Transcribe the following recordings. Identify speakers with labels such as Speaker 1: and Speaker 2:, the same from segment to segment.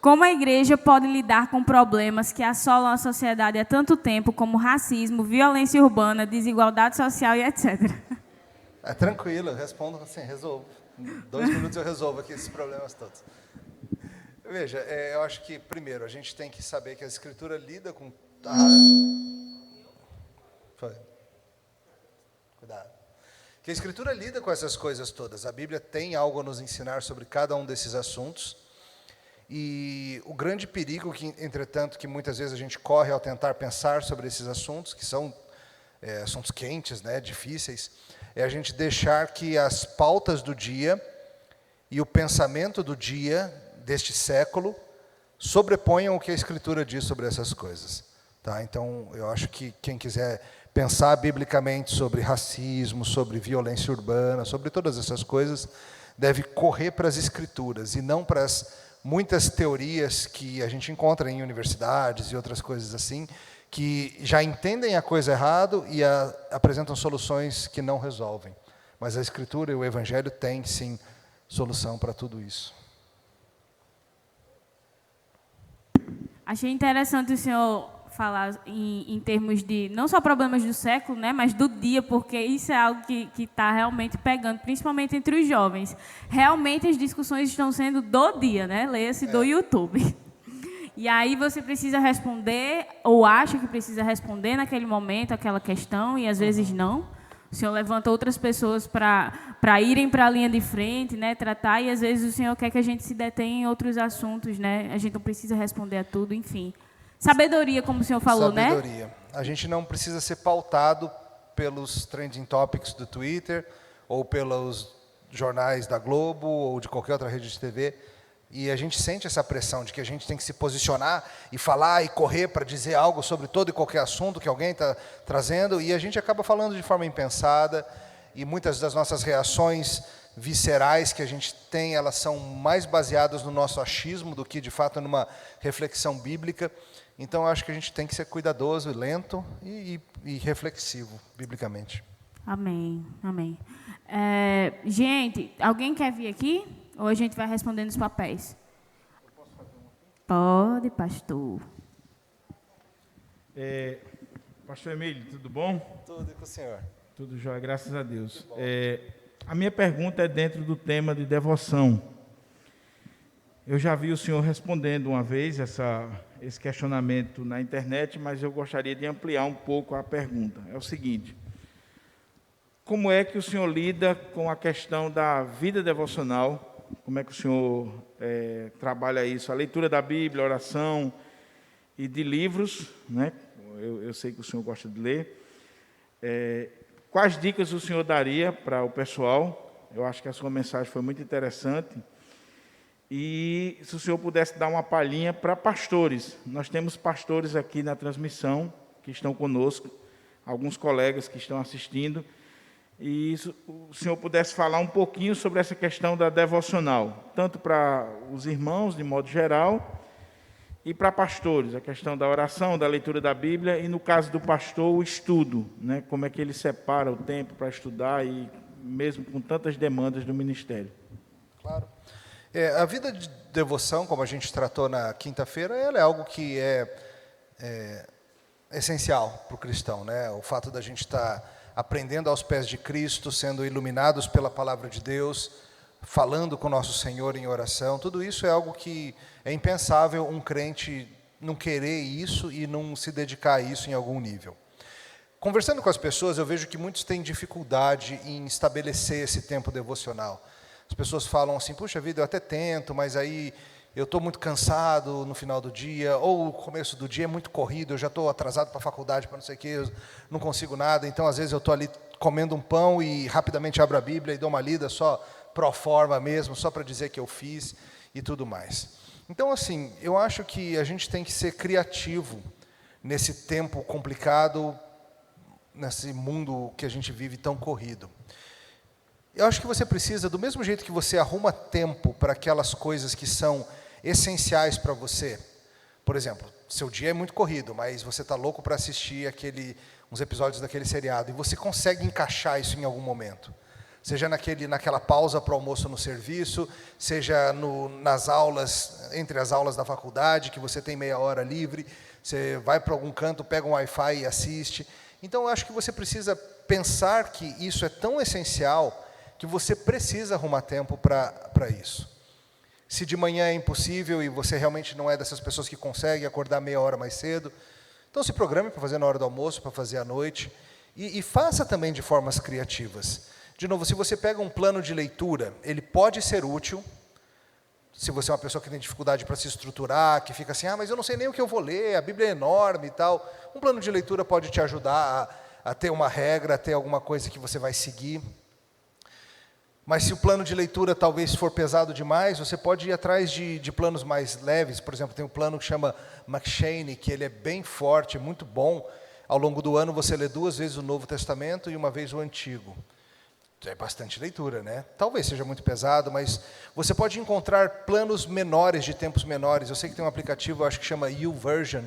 Speaker 1: Como a igreja pode lidar com problemas que assolam a sociedade há tanto tempo, como racismo, violência urbana, desigualdade social e etc.
Speaker 2: É tranquilo, eu respondo assim, resolvo. Em 2 minutos eu resolvo aqui esses problemas todos. Veja, eu acho que, primeiro, a gente tem que saber que a Escritura lida com... Foi. Cuidado. Que a Escritura lida com essas coisas todas. A Bíblia tem algo a nos ensinar sobre cada um desses assuntos. E o grande perigo, que, entretanto, que muitas vezes a gente corre ao tentar pensar sobre esses assuntos, que são assuntos quentes, né, difíceis, é a gente deixar que as pautas do dia e o pensamento do dia, deste século, sobreponham o que a Escritura diz sobre essas coisas. Tá? Então, eu acho que quem quiser pensar biblicamente sobre racismo, sobre violência urbana, sobre todas essas coisas, deve correr para as Escrituras e não para as muitas teorias que a gente encontra em universidades e outras coisas assim, que já entendem a coisa errado e apresentam soluções que não resolvem. Mas a Escritura e o Evangelho têm, sim, solução para tudo isso.
Speaker 1: Achei interessante o senhor falar em termos de, não só problemas do século, né, mas do dia, porque isso é algo que está realmente pegando, principalmente entre os jovens. Realmente as discussões estão sendo do dia, né? Leia-se do YouTube. E aí você precisa responder, ou acha que precisa responder naquele momento aquela questão, e às vezes não. O senhor levanta outras pessoas para irem para a linha de frente, né, tratar, e às vezes o senhor quer que a gente se detenha em outros assuntos, né? A gente não precisa responder a tudo, enfim. Sabedoria, como o senhor falou, né?
Speaker 2: Sabedoria. A gente não precisa ser pautado pelos trending topics do Twitter, ou pelos jornais da Globo, ou de qualquer outra rede de TV. E a gente sente essa pressão de que a gente tem que se posicionar e falar e correr para dizer algo sobre todo e qualquer assunto que alguém está trazendo, e a gente acaba falando de forma impensada, e muitas das nossas reações viscerais que a gente tem, elas são mais baseadas no nosso achismo do que, de fato, numa reflexão bíblica. Então, eu acho que a gente tem que ser cuidadoso, lento e reflexivo, biblicamente.
Speaker 1: Amém, amém. Gente, alguém quer vir aqui? Ou a gente vai respondendo os papéis?
Speaker 3: Eu posso fazer um aqui?
Speaker 1: Pode, pastor.
Speaker 3: Pastor Emílio, tudo bom?
Speaker 2: Tudo com o senhor.
Speaker 3: Tudo jóia, graças a Deus. A minha pergunta é dentro do tema de devoção. Eu já vi o senhor respondendo uma vez esse questionamento na internet, mas eu gostaria de ampliar um pouco a pergunta. É o seguinte: como é que o senhor lida com a questão da vida devocional? Como é que o senhor trabalha isso? A leitura da Bíblia, a oração e de livros, né? Eu sei que o senhor gosta de ler. Quais dicas o senhor daria para o pessoal? Eu acho que a sua mensagem foi muito interessante. E se o senhor pudesse dar uma palhinha para pastores. Nós temos pastores aqui na transmissão que estão conosco, alguns colegas que estão assistindo. E se o senhor pudesse falar um pouquinho sobre essa questão da devocional, tanto para os irmãos, de modo geral, e para pastores, a questão da oração, da leitura da Bíblia, e no caso do pastor, o estudo, né? Como é que ele separa o tempo para estudar, e mesmo com tantas demandas do ministério.
Speaker 2: Claro. A vida de devoção, como a gente tratou na quinta-feira, ela é algo que é essencial para o cristão, né? O fato da gente estar aprendendo aos pés de Cristo, sendo iluminados pela palavra de Deus, falando com o nosso Senhor em oração, tudo isso é algo que é impensável um crente não querer isso e não se dedicar a isso em algum nível. Conversando com as pessoas, eu vejo que muitos têm dificuldade em estabelecer esse tempo devocional. As pessoas falam assim: puxa vida, eu até tento, mas aí eu estou muito cansado no final do dia, ou o começo do dia é muito corrido, eu já estou atrasado para a faculdade, para não sei o quê, eu não consigo nada, então às vezes eu estou ali comendo um pão e rapidamente abro a Bíblia e dou uma lida só pro forma mesmo, só para dizer que eu fiz e tudo mais. Então, assim, eu acho que a gente tem que ser criativo nesse tempo complicado, nesse mundo que a gente vive tão corrido. Eu acho que você precisa, do mesmo jeito que você arruma tempo para aquelas coisas que são essenciais para você. Por exemplo, seu dia é muito corrido, mas você está louco para assistir uns episódios daquele seriado, e você consegue encaixar isso em algum momento. Seja naquela pausa para o almoço no serviço, seja nas aulas entre as aulas da faculdade, que você tem meia hora livre, você vai para algum canto, pega um Wi-Fi e assiste. Então, eu acho que você precisa pensar que isso é tão essencial que você precisa arrumar tempo para isso. Se de manhã é impossível e você realmente não é dessas pessoas que consegue acordar meia hora mais cedo, então se programe para fazer na hora do almoço, para fazer à noite, e faça também de formas criativas. De novo, se você pega um plano de leitura, ele pode ser útil, se você é uma pessoa que tem dificuldade para se estruturar, que fica assim, mas eu não sei nem o que eu vou ler, a Bíblia é enorme e tal. Um plano de leitura pode te ajudar a ter uma regra, a ter alguma coisa que você vai seguir. Mas se o plano de leitura talvez for pesado demais, você pode ir atrás de planos mais leves. Por exemplo, tem um plano que chama McShane, que ele é bem forte, muito bom. Ao longo do ano você lê 2 vezes o Novo Testamento e 1 vez o Antigo. É bastante leitura, né? Talvez seja muito pesado, mas você pode encontrar planos menores, de tempos menores. Eu sei que tem um aplicativo, eu acho que chama YouVersion,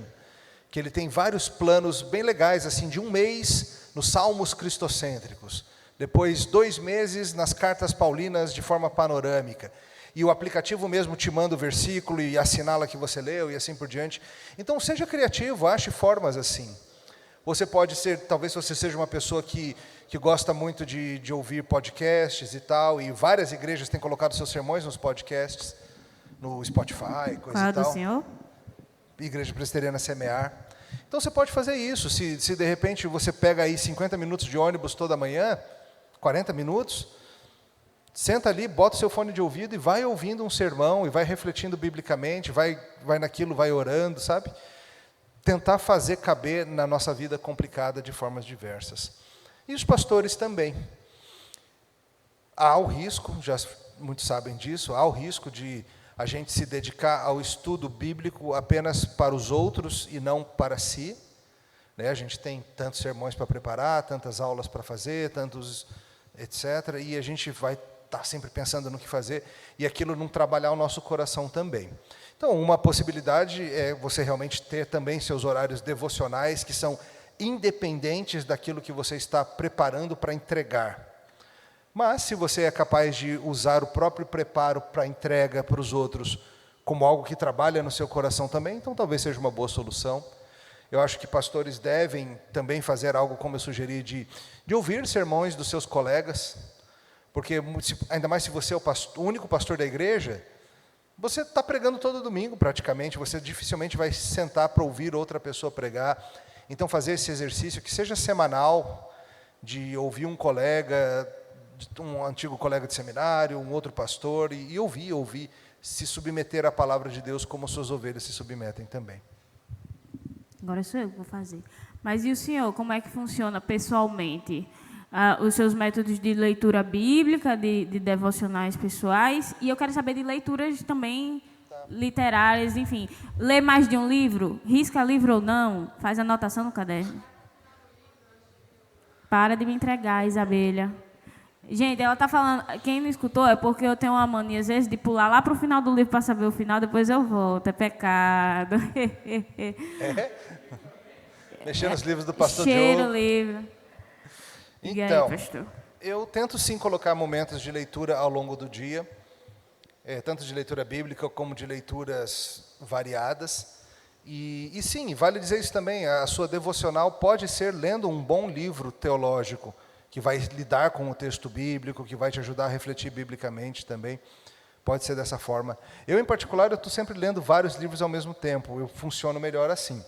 Speaker 2: que ele tem vários planos bem legais, assim, de 1 mês nos Salmos cristocêntricos. Depois, 2 meses nas cartas paulinas de forma panorâmica. E o aplicativo mesmo te manda o versículo e assinala que você leu e assim por diante. Então, seja criativo, ache formas assim. Você pode ser, talvez você seja uma pessoa que gosta muito de ouvir podcasts e tal, e várias igrejas têm colocado seus sermões nos podcasts, no Spotify, coisa
Speaker 1: Qual
Speaker 2: e tal.
Speaker 1: do senhor?
Speaker 2: Igreja Presbiteriana Semear. Então você pode fazer isso. Se de repente você pega aí 50 minutos de ônibus toda manhã, 40 minutos, senta ali, bota o seu fone de ouvido e vai ouvindo um sermão, e vai refletindo biblicamente, vai naquilo, vai orando, sabe? Tentar fazer caber na nossa vida complicada de formas diversas. E os pastores também. Há o risco, já muitos sabem disso, há o risco de a gente se dedicar ao estudo bíblico apenas para os outros e não para si. Né? A gente tem tantos sermões para preparar, tantas aulas para fazer, tantos etc. E a gente vai estar sempre pensando no que fazer e aquilo não trabalhar o nosso coração também. Então, uma possibilidade é você realmente ter também seus horários devocionais que são independentes daquilo que você está preparando para entregar. Mas, se você é capaz de usar o próprio preparo para entrega para os outros como algo que trabalha no seu coração também, então talvez seja uma boa solução. Eu acho que pastores devem também fazer algo, como eu sugeri, de ouvir sermões dos seus colegas, porque, ainda mais se você é o único pastor da igreja, você está pregando todo domingo praticamente, você dificilmente vai sentar para ouvir outra pessoa pregar. Então, fazer esse exercício, que seja semanal, de ouvir um colega, um antigo colega de seminário, um outro pastor, e ouvir, se submeter à palavra de Deus como suas ovelhas se submetem também.
Speaker 1: Agora sou eu que vou fazer. Mas e o senhor, como é que funciona pessoalmente? Os seus métodos de leitura bíblica, de devocionais pessoais, e eu quero saber de leituras também literárias, enfim. Lê mais de um livro? Risca livro ou não? Faz anotação no caderno? Para de me entregar, Isabela. Gente, ela está falando, quem não escutou é porque eu tenho uma mania, às vezes, de pular lá para o final do livro para saber o final, depois eu volto, é pecado.
Speaker 2: Mexer nos livros do pastor
Speaker 1: Cheiro
Speaker 2: Diogo.
Speaker 1: o livro.
Speaker 2: Então,
Speaker 1: aí, pastor?
Speaker 2: Eu tento sim colocar momentos de leitura ao longo do dia, tanto de leitura bíblica como de leituras variadas. E sim, vale dizer isso também, a sua devocional pode ser lendo um bom livro teológico, que vai lidar com o texto bíblico, que vai te ajudar a refletir biblicamente também. Pode ser dessa forma. Eu, em particular, eu estou sempre lendo vários livros ao mesmo tempo. Eu funciono melhor assim.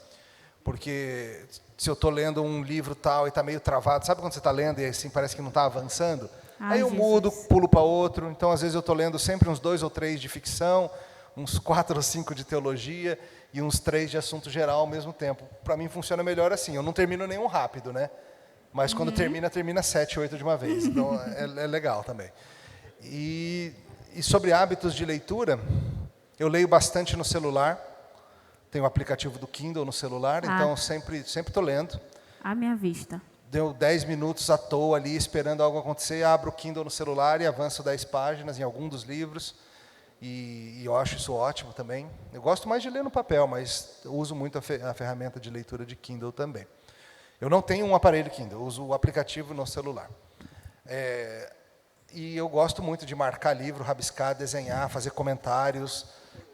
Speaker 2: Porque se eu estou lendo um livro tal e está meio travado, sabe quando você está lendo e assim parece que não está avançando? Aí eu mudo, pulo para outro. Então, às vezes, eu estou lendo sempre uns 2 ou 3 de ficção, uns 4 ou 5 de teologia e uns 3 de assunto geral ao mesmo tempo. Para mim, funciona melhor assim. Eu não termino nenhum rápido, né? Mas quando termina 7, 8 de uma vez. Então, é legal também. E sobre hábitos de leitura, eu leio bastante no celular. Tem o aplicativo do Kindle no celular, então sempre estou lendo.
Speaker 1: À minha vista.
Speaker 2: Deu 10 minutos à toa ali, esperando algo acontecer, abro o Kindle no celular e avanço 10 páginas em algum dos livros. E eu acho isso ótimo também. Eu gosto mais de ler no papel, mas eu uso muito a ferramenta de leitura de Kindle também. Eu não tenho um aparelho Kindle, eu uso o aplicativo no celular. E eu gosto muito de marcar livro, rabiscar, desenhar, fazer comentários.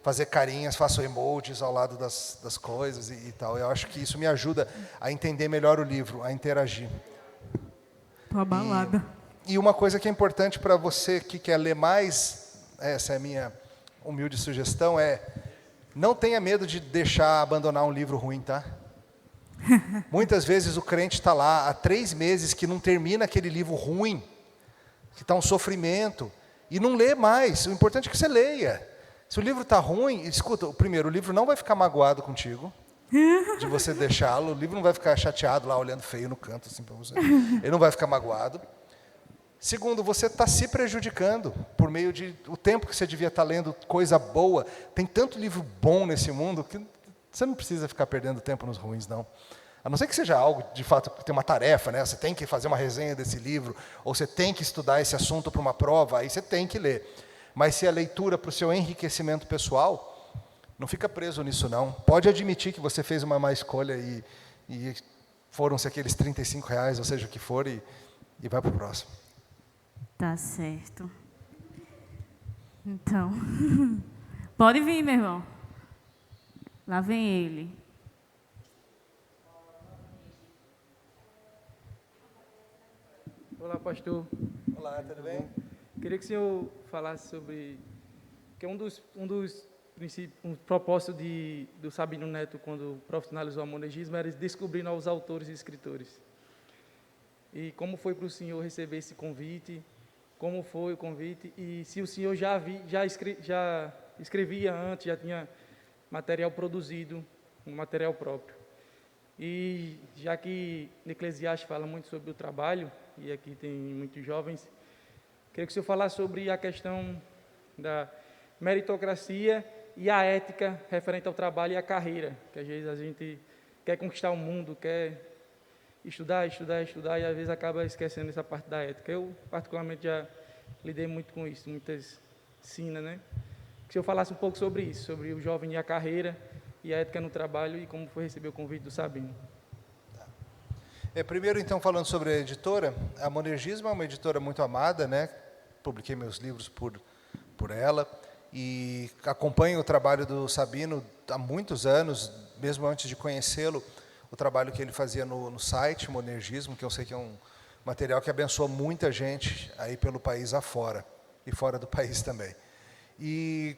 Speaker 2: fazer carinhas, faço emojis ao lado das coisas e tal. Eu acho que isso me ajuda a entender melhor o livro, a interagir.
Speaker 1: Tô abalada.
Speaker 2: E uma coisa que é importante para você que quer ler mais, essa é a minha humilde sugestão, não tenha medo de abandonar um livro ruim, tá? Muitas vezes o crente está lá há 3 meses que não termina aquele livro ruim, que está um sofrimento, e não lê mais. O importante é que você leia. Se o livro está ruim, escuta, primeiro, o livro não vai ficar magoado contigo, de você deixá-lo, o livro não vai ficar chateado lá, olhando feio no canto, assim, para você. Ele não vai ficar magoado. Segundo, você está se prejudicando por meio de o tempo que você devia estar lendo coisa boa. Tem tanto livro bom nesse mundo que você não precisa ficar perdendo tempo nos ruins, não. A não ser que seja algo, de fato, que tem uma tarefa, né? Você tem que fazer uma resenha desse livro, ou você tem que estudar esse assunto para uma prova, aí você tem que ler. Mas se a leitura para o seu enriquecimento pessoal, não fica preso nisso, não. Pode admitir que você fez uma má escolha e foram-se aqueles R$35, ou seja, o que for, e vai para o próximo.
Speaker 1: Tá certo. Então, pode vir, meu irmão. Lá vem ele.
Speaker 4: Olá, pastor.
Speaker 2: Olá, tudo bem?
Speaker 4: Queria que o senhor falasse sobre que um dos princípios, um propósito do Sabino Neto, quando profissionalizou o monegismo, era descobrir novos autores e escritores. E como foi para o senhor receber esse convite? Como foi o convite? E se o senhor já escrevia antes, já tinha material produzido, um material próprio. E já que Eclesiastes fala muito sobre o trabalho, e aqui tem muitos jovens, queria que o senhor falasse sobre a questão da meritocracia e a ética referente ao trabalho e à carreira, que às vezes a gente quer conquistar o mundo, quer estudar, e às vezes acaba esquecendo essa parte da ética. Eu, particularmente, já lidei muito com isso, muitas ensinas, né? Que o senhor falasse um pouco sobre isso, sobre o jovem e a carreira, e a ética no trabalho, e como foi receber o convite do Sabino.
Speaker 2: Primeiro, então, falando sobre a editora, a Monergismo é uma editora muito amada, né? Publiquei meus livros por ela, e acompanho o trabalho do Sabino há muitos anos, mesmo antes de conhecê-lo, o trabalho que ele fazia no site Monergismo, que eu sei que é um material que abençoa muita gente aí pelo país afora, e fora do país também. E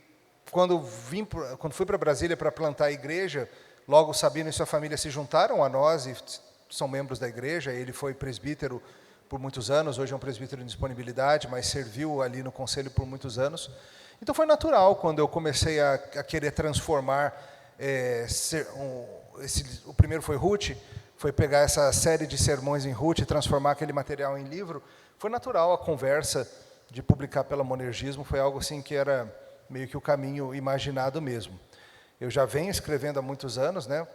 Speaker 2: quando fui para Brasília para plantar a igreja, logo o Sabino e sua família se juntaram a nós, e são membros da igreja. Ele foi presbítero por muitos anos, hoje é um presbítero em disponibilidade, mas serviu ali no conselho por muitos anos. Então foi natural, quando eu comecei a querer transformar, o primeiro foi Ruth, foi pegar essa série de sermões em Ruth e transformar aquele material em livro. Foi natural a conversa de publicar pela Monergismo, foi algo assim que era meio que o caminho imaginado mesmo. Eu já venho escrevendo há muitos anos, né?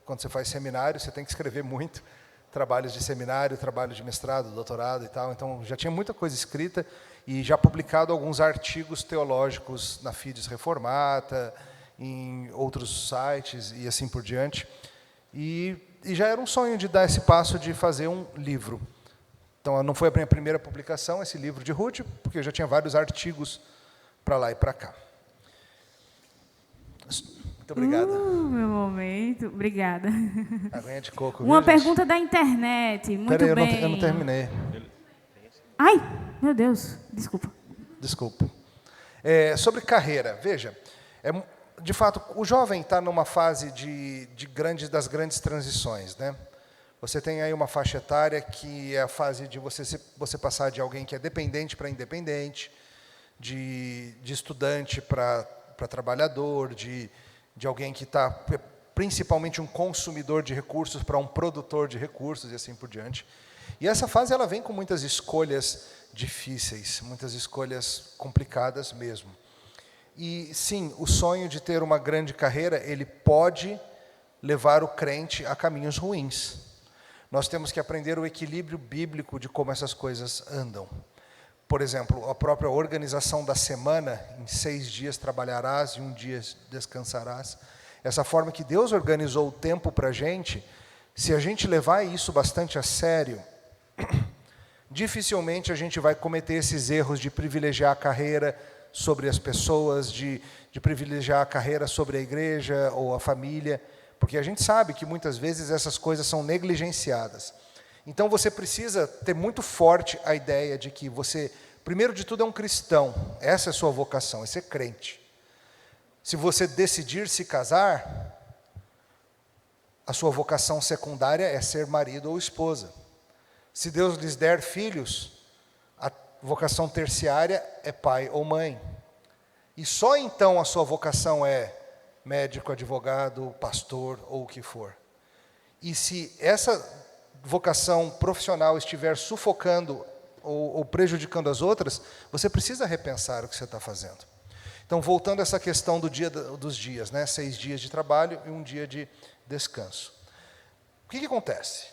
Speaker 2: Quando você faz seminário, você tem que escrever muito, trabalhos de seminário, trabalho de mestrado, doutorado e tal, então já tinha muita coisa escrita e já publicado alguns artigos teológicos na Fides Reformata, em outros sites e assim por diante, e já era um sonho de dar esse passo de fazer um livro. Então, não foi a minha primeira publicação, esse livro de Ruth, porque eu já tinha vários artigos para lá e para cá. Muito obrigado.
Speaker 1: Meu momento. Obrigada.
Speaker 2: Aguinha de coco.
Speaker 1: Uma
Speaker 2: viu,
Speaker 1: pergunta da internet. Muito
Speaker 2: Peraí,
Speaker 1: bem.
Speaker 2: eu não terminei.
Speaker 1: Ai, meu Deus. Desculpa.
Speaker 2: Desculpa. Sobre carreira, veja, de fato, o jovem está numa fase das grandes transições, né? Você tem aí uma faixa etária que é a fase de você passar de alguém que é dependente para independente, de estudante para trabalhador, de alguém que está principalmente um consumidor de recursos para um produtor de recursos e assim por diante. E essa fase ela vem com muitas escolhas difíceis, muitas escolhas complicadas mesmo. E sim, o sonho de ter uma grande carreira, ele pode levar o crente a caminhos ruins. Nós temos que aprender o equilíbrio bíblico de como essas coisas andam. Por exemplo, a própria organização da semana, em 6 dias trabalharás e 1 dia descansarás. Essa forma que Deus organizou o tempo para a gente, se a gente levar isso bastante a sério, dificilmente a gente vai cometer esses erros de privilegiar a carreira sobre as pessoas, de privilegiar a carreira sobre a igreja ou a família, porque a gente sabe que muitas vezes essas coisas são negligenciadas. Então você precisa ter muito forte a ideia de que você, primeiro de tudo, é um cristão, essa é a sua vocação, é ser crente. Se você decidir se casar, a sua vocação secundária é ser marido ou esposa. Se Deus lhes der filhos, a vocação terciária é pai ou mãe. E só então a sua vocação é médico, advogado, pastor ou o que for. E se essa vocação profissional estiver sufocando ou prejudicando as outras, você precisa repensar o que você está fazendo. Então, voltando a essa questão dos dias, né? 6 dias de trabalho e 1 dia de descanso. O que acontece?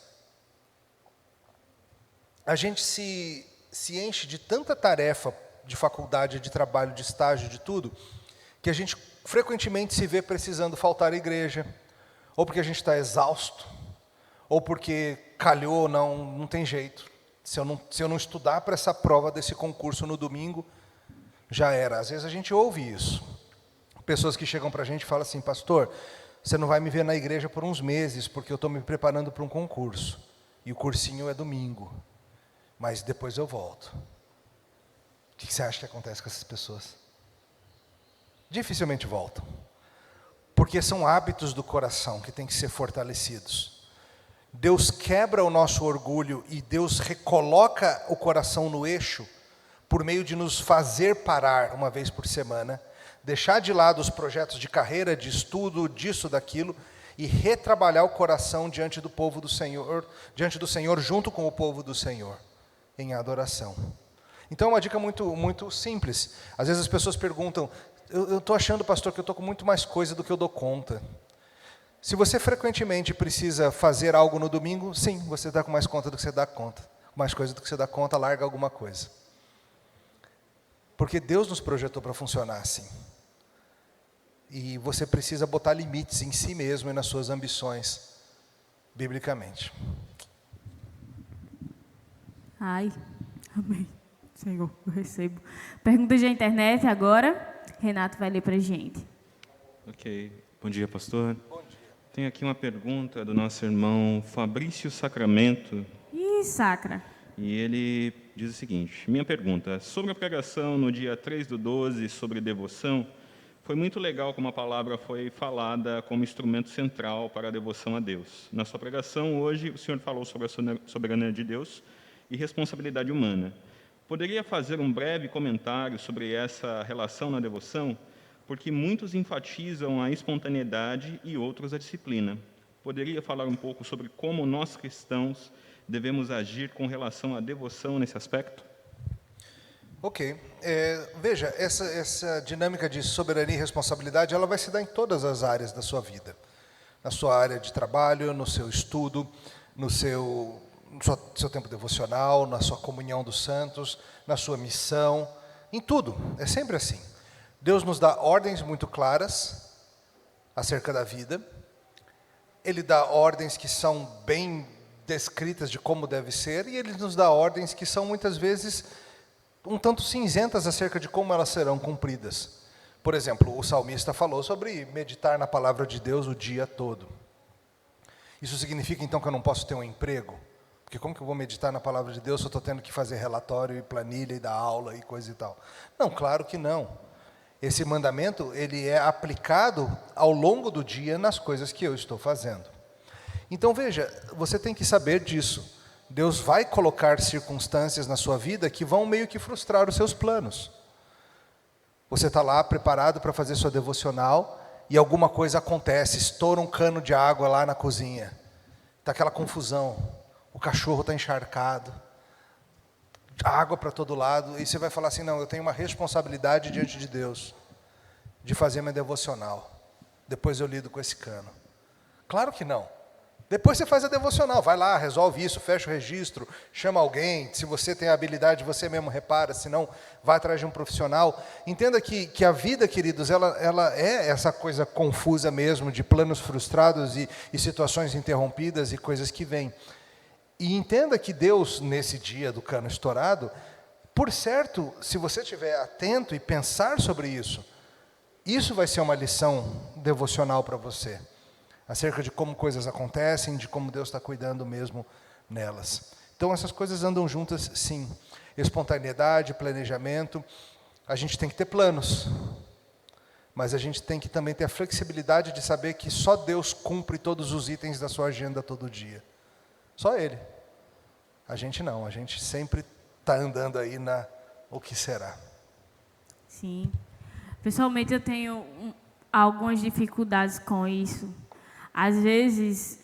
Speaker 2: A gente se enche de tanta tarefa de faculdade, de trabalho, de estágio, de tudo, que a gente frequentemente se vê precisando faltar à igreja, ou porque a gente está exausto, ou porque calhou, não tem jeito. Se eu não estudar para essa prova desse concurso no domingo, já era. Às vezes a gente ouve isso. Pessoas que chegam para a gente e falam assim: pastor, você não vai me ver na igreja por uns meses, porque eu estou me preparando para um concurso. E o cursinho é domingo. Mas depois eu volto. O que você acha que acontece com essas pessoas? Dificilmente voltam. Porque são hábitos do coração que têm que ser fortalecidos. Deus quebra o nosso orgulho e Deus recoloca o coração no eixo por meio de nos fazer parar uma vez por semana, deixar de lado os projetos de carreira, de estudo, disso, daquilo, e retrabalhar o coração diante do povo do Senhor, junto com o povo do Senhor, em adoração. Então é uma dica muito, muito simples. Às vezes as pessoas perguntam: eu estou achando, pastor, que eu estou com muito mais coisa do que eu dou conta. Se você frequentemente precisa fazer algo no domingo, sim, você está com mais conta do que você dá conta. Mais coisa do que você dá conta, larga alguma coisa. Porque Deus nos projetou para funcionar assim. E você precisa botar limites em si mesmo e nas suas ambições, biblicamente.
Speaker 1: Ai, amém. Senhor, eu recebo. Perguntas da internet agora. Renato vai ler para a gente.
Speaker 5: Ok. Bom dia, pastor.
Speaker 2: Bom dia.
Speaker 5: Tem aqui uma pergunta do nosso irmão Fabrício Sacramento.
Speaker 1: Ih, Sacra.
Speaker 5: E ele diz o seguinte: minha pergunta, sobre a pregação no dia 3/12 sobre devoção, foi muito legal como a palavra foi falada como instrumento central para a devoção a Deus. Na sua pregação hoje, o senhor falou sobre a soberania de Deus e responsabilidade humana. Poderia fazer um breve comentário sobre essa relação na devoção? Porque muitos enfatizam a espontaneidade e outros a disciplina. Poderia falar um pouco sobre como nós cristãos devemos agir com relação à devoção nesse aspecto?
Speaker 2: Ok. Veja, essa dinâmica de soberania e responsabilidade, ela vai se dar em todas as áreas da sua vida. Na sua área de trabalho, no seu estudo, no seu tempo devocional, na sua comunhão dos santos, na sua missão, em tudo. É sempre assim. Deus nos dá ordens muito claras acerca da vida. Ele dá ordens que são bem descritas de como deve ser, e Ele nos dá ordens que são muitas vezes um tanto cinzentas acerca de como elas serão cumpridas. Por exemplo, o salmista falou sobre meditar na palavra de Deus o dia todo. Isso significa então que eu não posso ter um emprego? Porque como que eu vou meditar na palavra de Deus se eu estou tendo que fazer relatório e planilha e dar aula e coisa e tal? Não, claro que não. Esse mandamento, ele é aplicado ao longo do dia nas coisas que eu estou fazendo. Então veja, você tem que saber disso. Deus vai colocar circunstâncias na sua vida que vão meio que frustrar os seus planos. Você está lá preparado para fazer sua devocional e alguma coisa acontece, estoura um cano de água lá na cozinha. Está aquela confusão. O cachorro está encharcado, água para todo lado, e você vai falar assim: não, eu tenho uma responsabilidade diante de Deus, de fazer minha devocional, depois eu lido com esse cano. Claro que não. Depois você faz a devocional, vai lá, resolve isso, fecha o registro, chama alguém, se você tem a habilidade, você mesmo repara, se não, vai atrás de um profissional. Entenda que a vida, queridos, ela é essa coisa confusa mesmo, de planos frustrados e situações interrompidas e coisas que vêm. E entenda que Deus, nesse dia do cano estourado, por certo, se você estiver atento e pensar sobre isso, isso vai ser uma lição devocional para você, acerca de como coisas acontecem, de como Deus está cuidando mesmo nelas. Então, essas coisas andam juntas, sim. Espontaneidade, planejamento, a gente tem que ter planos, mas a gente tem que também ter a flexibilidade de saber que só Deus cumpre todos os itens da sua agenda todo dia. Só Ele. A gente não, a gente sempre está andando aí na o que será.
Speaker 1: Sim. Pessoalmente, eu tenho algumas dificuldades com isso. Às vezes,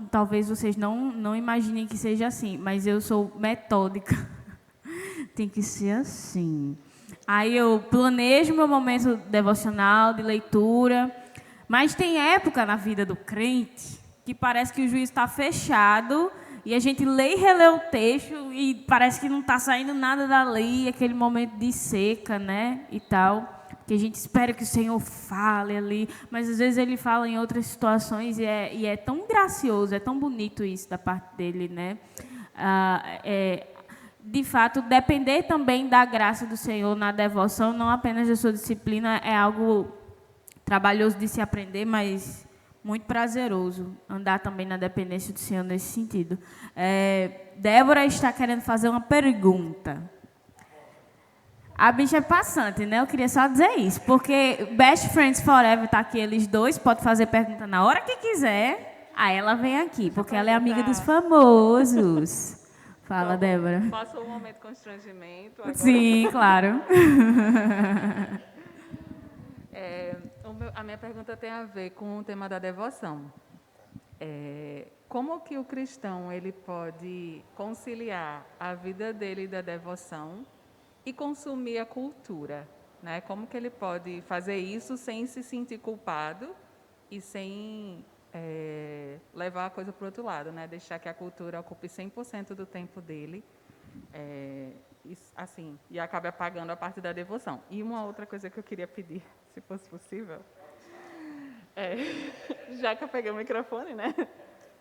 Speaker 1: talvez vocês não imaginem que seja assim, mas eu sou metódica. Tem que ser assim. Aí eu planejo meu momento devocional, de leitura, mas tem época na vida do crente que parece que o juízo está fechado e a gente lê e relê o texto e parece que não está saindo nada dali, aquele momento de seca, né, e tal, que a gente espera que o Senhor fale ali, mas às vezes Ele fala em outras situações e é tão gracioso, é tão bonito isso da parte dEle, né? De fato, depender também da graça do Senhor na devoção, não apenas da sua disciplina, é algo trabalhoso de se aprender, mas muito prazeroso andar também na dependência do Senhor nesse sentido. Débora está querendo fazer uma pergunta. A bicha é passante, né? Eu queria só dizer isso, porque Best Friends Forever está aqui, eles dois, pode fazer pergunta na hora que quiser, aí ela vem aqui, porque ela é amiga dos famosos. Fala, Débora.
Speaker 6: Passou um momento de constrangimento. Agora...
Speaker 1: Sim, claro.
Speaker 6: A minha pergunta tem a ver com o tema da devoção. Como que o cristão ele pode conciliar a vida dele da devoção e consumir a cultura? Né? Como que ele pode fazer isso sem se sentir culpado e sem... levar a coisa para o outro lado, né? Deixar que a cultura ocupe 100% do tempo dele, assim, e acabe apagando a parte da devoção. E uma outra coisa que eu queria pedir, se fosse possível, já que eu peguei o microfone, né?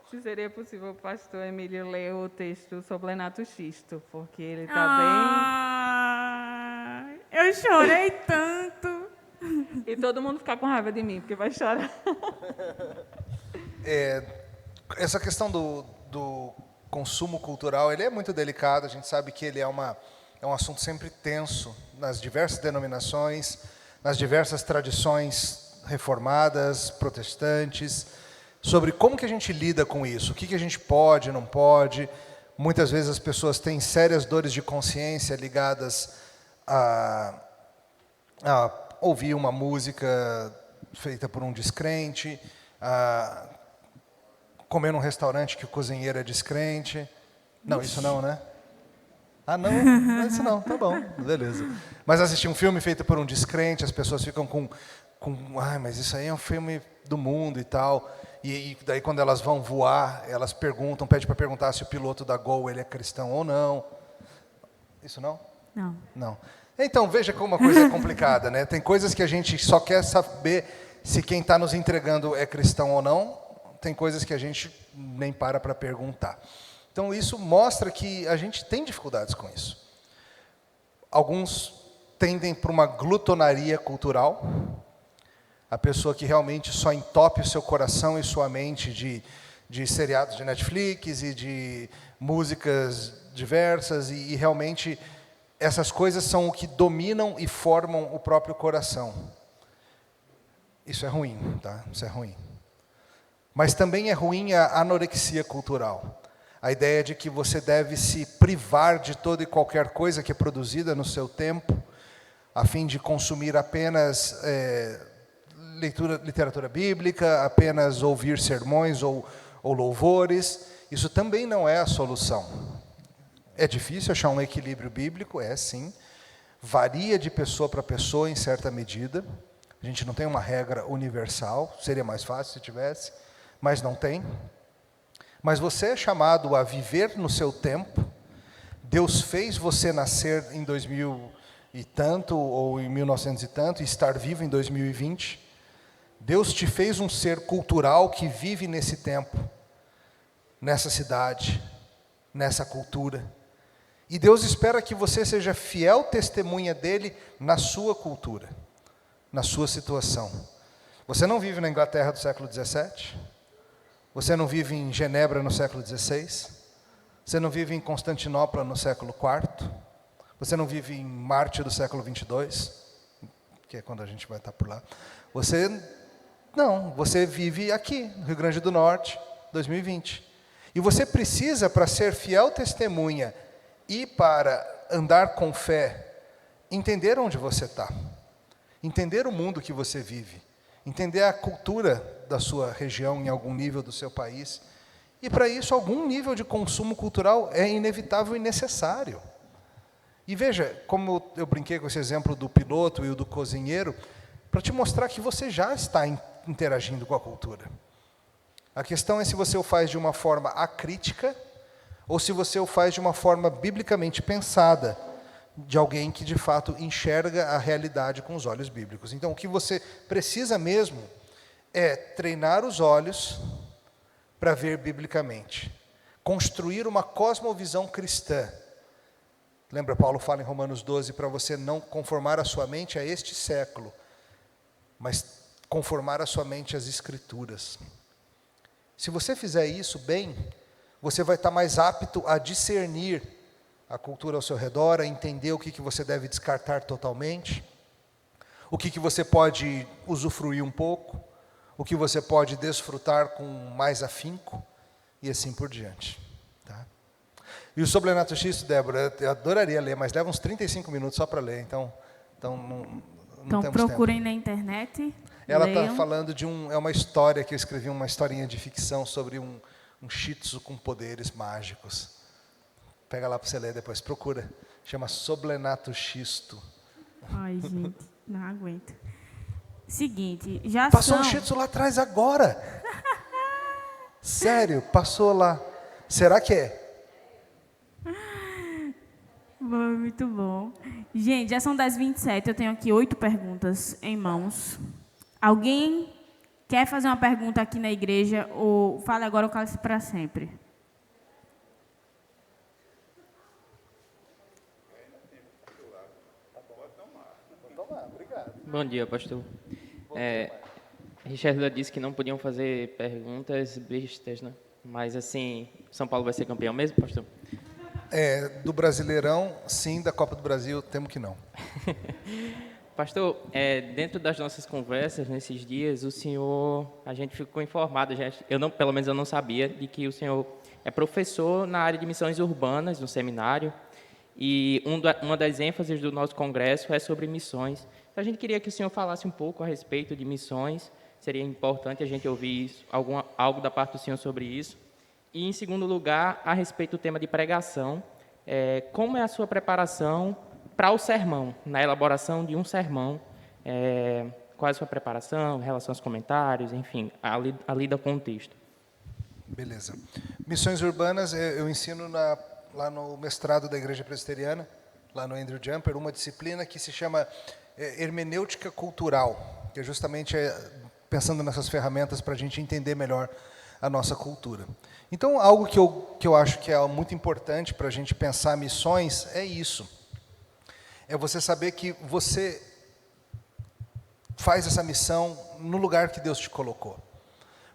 Speaker 6: Se seria possível o pastor Emílio ler o texto sobre Lenato Xisto, porque ele está
Speaker 1: bem... Eu chorei tanto.
Speaker 6: E todo mundo ficar com raiva de mim, porque vai chorar.
Speaker 2: Essa questão do consumo cultural, ele é muito delicado, a gente sabe que ele é um assunto sempre tenso nas diversas denominações, nas diversas tradições reformadas, protestantes, sobre como que a gente lida com isso, o que a gente pode, não pode. Muitas vezes as pessoas têm sérias dores de consciência ligadas a ouvir uma música feita por um descrente, a comer num restaurante que o cozinheiro é descrente. Não, isso não, né? Ah, não? Isso não, tá bom, beleza. Mas assistir um filme feito por um descrente, as pessoas ficam com mas isso aí é um filme do mundo e tal. E daí quando elas vão voar, elas pedem para perguntar se o piloto da Gol ele é cristão ou não. Isso não?
Speaker 1: Não.
Speaker 2: Não. Então, veja como a coisa é complicada, né? Tem coisas que a gente só quer saber se quem está nos entregando é cristão ou não. Tem coisas que a gente nem para perguntar. Então, isso mostra que a gente tem dificuldades com isso. Alguns tendem para uma glutonaria cultural. A pessoa que realmente só entope o seu coração e sua mente de seriados de Netflix e de músicas diversas e realmente essas coisas são o que dominam e formam o próprio coração. Isso é ruim, tá? Isso é ruim. Mas também é ruim a anorexia cultural. A ideia de que você deve se privar de toda e qualquer coisa que é produzida no seu tempo, a fim de consumir apenas literatura bíblica, apenas ouvir sermões ou louvores. Isso também não é a solução. É difícil achar um equilíbrio bíblico, sim. Varia de pessoa para pessoa em certa medida. A gente não tem uma regra universal, seria mais fácil se tivesse, mas não tem. Mas você é chamado a viver no seu tempo. Deus fez você nascer em 2000 e tanto, ou em 1900 e tanto, e estar vivo em 2020. Deus te fez um ser cultural que vive nesse tempo, nessa cidade, nessa cultura. E Deus espera que você seja fiel testemunha dele na sua cultura, na sua situação. Você não vive na Inglaterra do século XVII? Você não vive em Genebra no século XVI? Você não vive em Constantinopla no século IV? Você não vive em Marte do século XXII? Que é quando a gente vai estar por lá. Você vive aqui, no Rio Grande do Norte, 2020. E você precisa, para ser fiel testemunha e para andar com fé, entender onde você está, entender o mundo que você vive, entender a cultura da sua região em algum nível do seu país. E para isso, algum nível de consumo cultural é inevitável e necessário. E veja, como eu brinquei com esse exemplo do piloto e o do cozinheiro, para te mostrar que você já está interagindo com a cultura. A questão é se você o faz de uma forma acrítica ou se você o faz de uma forma biblicamente pensada, de alguém que de fato enxerga a realidade com os olhos bíblicos. Então, o que você precisa mesmo é treinar os olhos para ver biblicamente, construir uma cosmovisão cristã. Lembra, Paulo fala em Romanos 12 para você não conformar a sua mente a este século, mas conformar a sua mente às Escrituras. Se você fizer isso bem, você vai estar mais apto a discernir a cultura ao seu redor, a entender o que você deve descartar totalmente, o que você pode usufruir um pouco, o que você pode desfrutar com mais afinco, e assim por diante. Tá? E o Soblenato Xisto, Débora, eu adoraria ler, mas leva uns 35 minutos só para ler, então não temos
Speaker 1: procurem
Speaker 2: tempo.
Speaker 1: Na internet.
Speaker 2: Ela
Speaker 1: leiam.
Speaker 2: está falando de uma história que eu escrevi, uma historinha de ficção sobre um shih tzu com poderes mágicos. Pega lá para você ler depois, procura. Chama Soblenato Xisto.
Speaker 1: Ai, gente, não aguento. Seguinte, já
Speaker 2: Passou
Speaker 1: são...
Speaker 2: um shih tzu lá atrás agora. Sério, passou lá. Será que é?
Speaker 1: Muito bom. Gente, já são 10h27, eu tenho aqui 8 perguntas em mãos. Alguém quer fazer uma pergunta aqui na igreja ou fale agora ou cale-se para sempre?
Speaker 7: Bom dia, pastor. Richard disse que não podiam fazer perguntas bestas, né? Mas, assim, São Paulo vai ser campeão mesmo, pastor?
Speaker 2: Do Brasileirão, sim. Da Copa do Brasil, temo que não.
Speaker 7: Pastor, dentro das nossas conversas nesses dias, a gente ficou informado, pelo menos eu não sabia, de que o senhor é professor na área de missões urbanas, no seminário, e uma das ênfases do nosso congresso é sobre missões. Então, a gente queria que o senhor falasse um pouco a respeito de missões, seria importante a gente ouvir isso, algo da parte do senhor sobre isso. E, em segundo lugar, a respeito do tema de pregação, como é a sua preparação para o sermão, na elaboração de um sermão, qual é a sua preparação, em relação aos comentários, enfim, a lida com o texto.
Speaker 2: Beleza. Missões urbanas, eu ensino lá no mestrado da Igreja Presbiteriana, lá no Andrew Jumper, uma disciplina que se chama hermenêutica cultural, que é justamente pensando nessas ferramentas para a gente entender melhor a nossa cultura. Então, algo que eu acho que é muito importante para a gente pensar missões é isso. É você saber que você faz essa missão no lugar que Deus te colocou.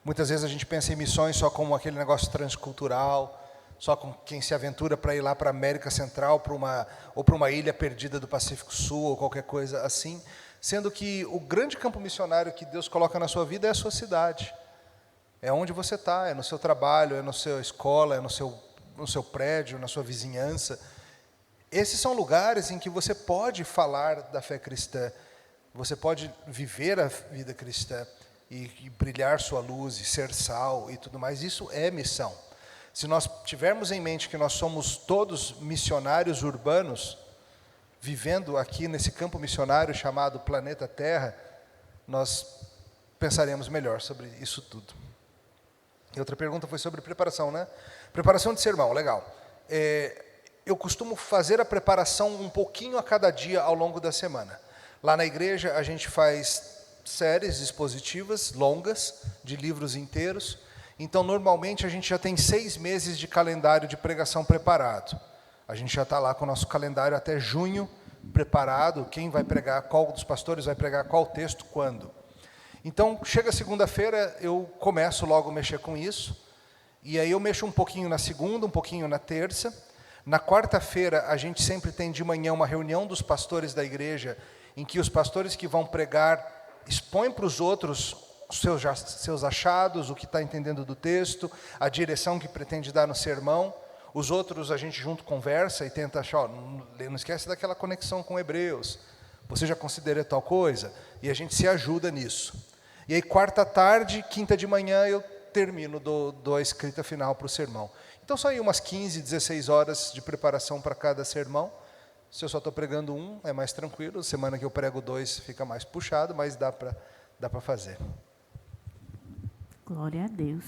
Speaker 2: Muitas vezes a gente pensa em missões só como aquele negócio transcultural, só com quem se aventura para ir lá para a América Central, ou para uma ilha perdida do Pacífico Sul, ou qualquer coisa assim, sendo que o grande campo missionário que Deus coloca na sua vida é a sua cidade. É onde você está, é no seu trabalho, é na sua escola, é no seu prédio, na sua vizinhança. Esses são lugares em que você pode falar da fé cristã, você pode viver a vida cristã e brilhar sua luz, e ser sal e tudo mais. Isso é missão. Se nós tivermos em mente que nós somos todos missionários urbanos, vivendo aqui nesse campo missionário chamado planeta Terra, nós pensaremos melhor sobre isso tudo. E outra pergunta foi sobre preparação, né? Preparação de sermão, legal. Eu costumo fazer a preparação um pouquinho a cada dia ao longo da semana. Lá na igreja a gente faz séries expositivas longas, de livros inteiros. Então, normalmente, a gente já tem 6 meses de calendário de pregação preparado. A gente já está lá com o nosso calendário até junho preparado, quem vai pregar, qual dos pastores vai pregar qual texto, quando. Então, chega segunda-feira, eu começo logo a mexer com isso, e aí eu mexo um pouquinho na segunda, um pouquinho na terça. Na quarta-feira, a gente sempre tem de manhã uma reunião dos pastores da igreja, em que os pastores que vão pregar expõem para os outros os seus achados, o que está entendendo do texto, a direção que pretende dar no sermão. Os outros a gente junto conversa e tenta achar, não esquece daquela conexão com Hebreus, você já considera tal coisa? E a gente se ajuda nisso. E aí quarta tarde, quinta de manhã, eu termino, dou a escrita final para o sermão. Então são aí umas 15, 16 horas de preparação para cada sermão. Se eu só estou pregando um, é mais tranquilo. Semana que eu prego 2 fica mais puxado, mas dá para fazer.
Speaker 1: Glória a Deus.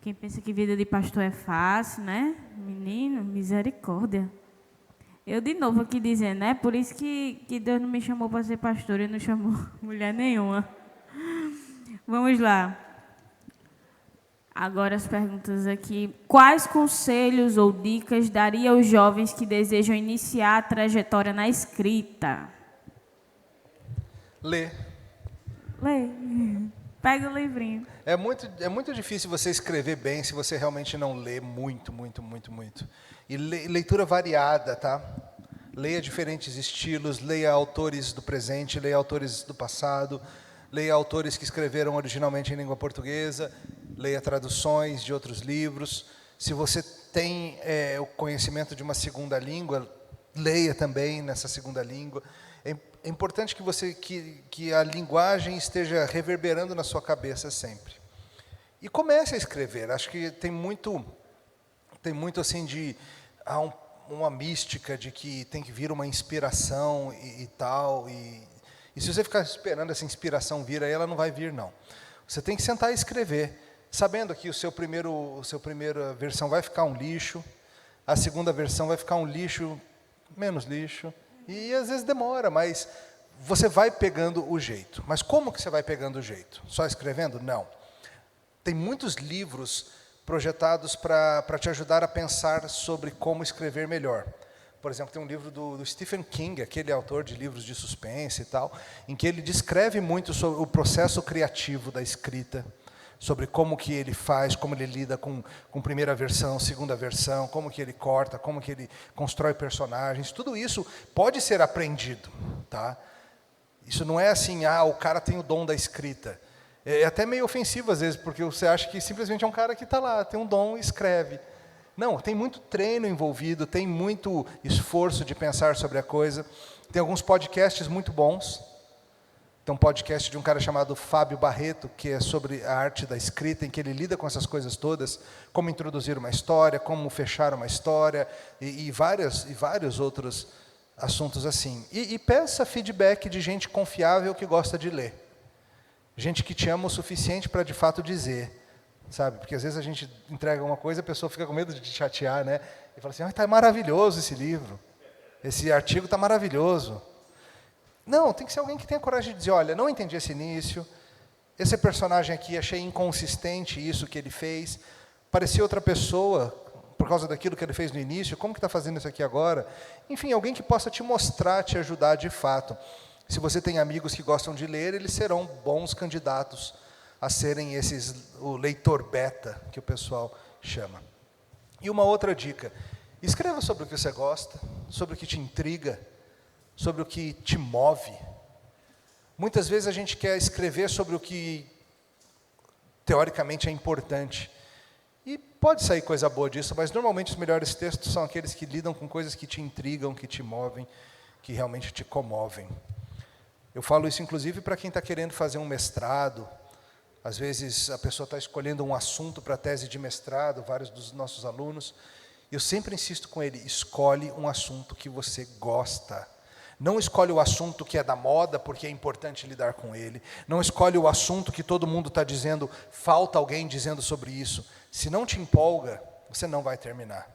Speaker 1: Quem pensa que vida de pastor é fácil, né? Menino, misericórdia. Eu de novo aqui dizendo, né? Por isso que Deus não me chamou para ser pastor e não chamou mulher nenhuma. Vamos lá. Agora as perguntas aqui. Quais conselhos ou dicas daria aos jovens que desejam iniciar a trajetória na escrita?
Speaker 2: Lê.
Speaker 1: Lê. Pega o livrinho.
Speaker 2: É muito difícil você escrever bem se você realmente não lê muito. E leitura variada, tá? Leia diferentes estilos, leia autores do presente, leia autores do passado, leia autores que escreveram originalmente em língua portuguesa, leia traduções de outros livros. Se você tem o conhecimento de uma segunda língua, leia também nessa segunda língua. É importante que a linguagem esteja reverberando na sua cabeça sempre. E comece a escrever. Acho que tem muito assim há uma mística de que tem que vir uma inspiração e tal. E se você ficar esperando essa inspiração vir, aí ela não vai vir, não. Você tem que sentar e escrever, sabendo que a sua primeira versão vai ficar um lixo, a segunda versão vai ficar um lixo, menos lixo. E às vezes demora, mas você vai pegando o jeito. Mas como que você vai pegando o jeito? Só escrevendo? Não. Tem muitos livros projetados para te ajudar a pensar sobre como escrever melhor. Por exemplo, tem um livro do Stephen King, aquele autor de livros de suspense e tal, em que ele descreve muito sobre o processo criativo da escrita, sobre como que ele faz, como ele lida com primeira versão, segunda versão, como que ele corta, como que ele constrói personagens. Tudo isso pode ser aprendido, tá? Isso não é assim, o cara tem o dom da escrita. É até meio ofensivo às vezes, porque você acha que simplesmente é um cara que está lá, tem um dom e escreve. Não, tem muito treino envolvido, tem muito esforço de pensar sobre a coisa. Tem alguns podcasts muito bons. Tem um podcast de um cara chamado Fábio Barreto, que é sobre a arte da escrita, em que ele lida com essas coisas todas, como introduzir uma história, como fechar uma história, e vários outros assuntos assim. E peça feedback de gente confiável que gosta de ler. Gente que te ama o suficiente para, de fato, dizer. Sabe? Porque, às vezes, a gente entrega uma coisa e a pessoa fica com medo de te chatear, né? E fala assim, está maravilhoso esse livro. Esse artigo está maravilhoso. Não, tem que ser alguém que tenha coragem de dizer, olha, não entendi esse início, esse personagem aqui, achei inconsistente isso que ele fez, parecia outra pessoa, por causa daquilo que ele fez no início, como que está fazendo isso aqui agora? Enfim, alguém que possa te mostrar, te ajudar de fato. Se você tem amigos que gostam de ler, eles serão bons candidatos a serem o leitor beta, que o pessoal chama. E uma outra dica, escreva sobre o que você gosta, sobre o que te intriga, sobre o que te move. Muitas vezes a gente quer escrever sobre o que teoricamente é importante. E pode sair coisa boa disso, mas normalmente os melhores textos são aqueles que lidam com coisas que te intrigam, que te movem, que realmente te comovem. Eu falo isso inclusive para quem está querendo fazer um mestrado. Às vezes a pessoa está escolhendo um assunto para a tese de mestrado, vários dos nossos alunos. Eu sempre insisto com ele, escolhe um assunto que você gosta. Não escolhe o assunto que é da moda, porque é importante lidar com ele. Não escolhe o assunto que todo mundo está dizendo, falta alguém dizendo sobre isso. Se não te empolga, você não vai terminar.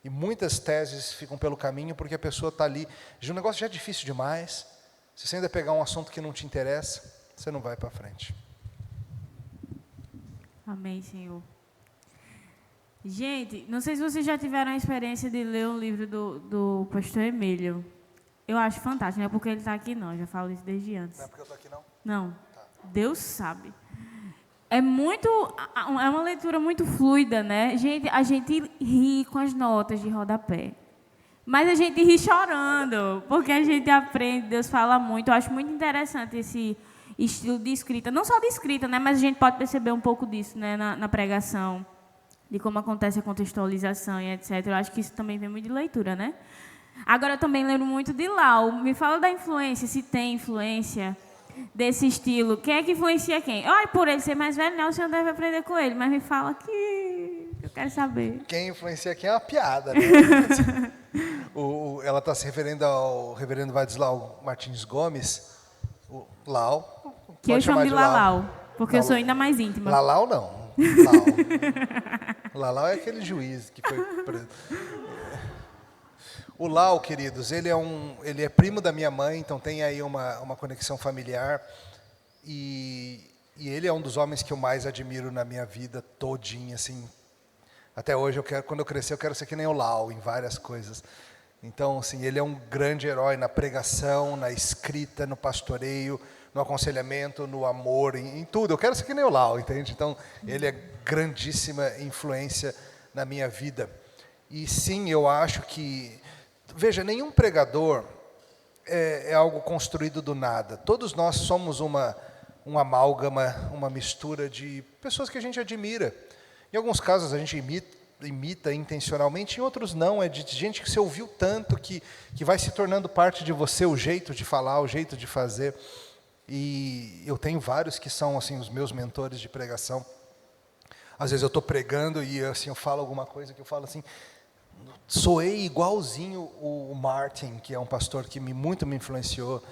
Speaker 2: E muitas teses ficam pelo caminho, porque a pessoa está ali. O negócio já é difícil demais. Se você ainda pegar um assunto que não te interessa, você não vai para frente.
Speaker 1: Amém, Senhor. Gente, não sei se vocês já tiveram a experiência de ler um livro do pastor Emílio. Eu acho fantástico, não é porque ele está aqui não, eu já falo isso desde antes.
Speaker 2: Não é porque eu estou aqui, não?
Speaker 1: Não, Deus sabe. É uma leitura muito fluida, né? Gente, a gente ri com as notas de rodapé. Mas a gente ri chorando, porque a gente aprende, Deus fala muito. Eu acho muito interessante esse estilo de escrita. Não só de escrita, né? Mas a gente pode perceber um pouco disso, né? Na pregação, de como acontece a contextualização e etc. Eu acho que isso também vem muito de leitura, né? Agora, eu também lembro muito de Lau. Me fala da influência, se tem influência desse estilo. Quem é que influencia quem? Olha, por ele ser mais velho, não, o senhor deve aprender com ele. Mas me fala que eu quero saber.
Speaker 2: Quem influencia quem é uma piada, né? Ela está se referindo ao reverendo Vadislau Martins Gomes, o Lau.
Speaker 1: Que eu chamo de Lalau, porque eu sou ainda mais íntima.
Speaker 2: Lalau não. Lau. Lalau é aquele juiz que foi preso. O Lau, queridos, ele é primo da minha mãe, então tem aí uma conexão familiar. E ele é um dos homens que eu mais admiro na minha vida todinha, assim. Até hoje, quando eu crescer, eu quero ser que nem o Lau, em várias coisas. Então, assim, ele é um grande herói na pregação, na escrita, no pastoreio, no aconselhamento, no amor, em tudo. Eu quero ser que nem o Lau, entende? Então, ele é grandíssima influência na minha vida. E sim, eu acho que... Veja, nenhum pregador é algo construído do nada. Todos nós somos uma amálgama, uma mistura de pessoas que a gente admira. Em alguns casos a gente imita intencionalmente, em outros não. É de gente que você ouviu tanto que vai se tornando parte de você, o jeito de falar, o jeito de fazer. E eu tenho vários que são assim os meus mentores de pregação. Às vezes eu estou pregando e assim, eu falo alguma coisa que eu falo assim... Soei igualzinho o Martin, que é um pastor que muito me influenciou.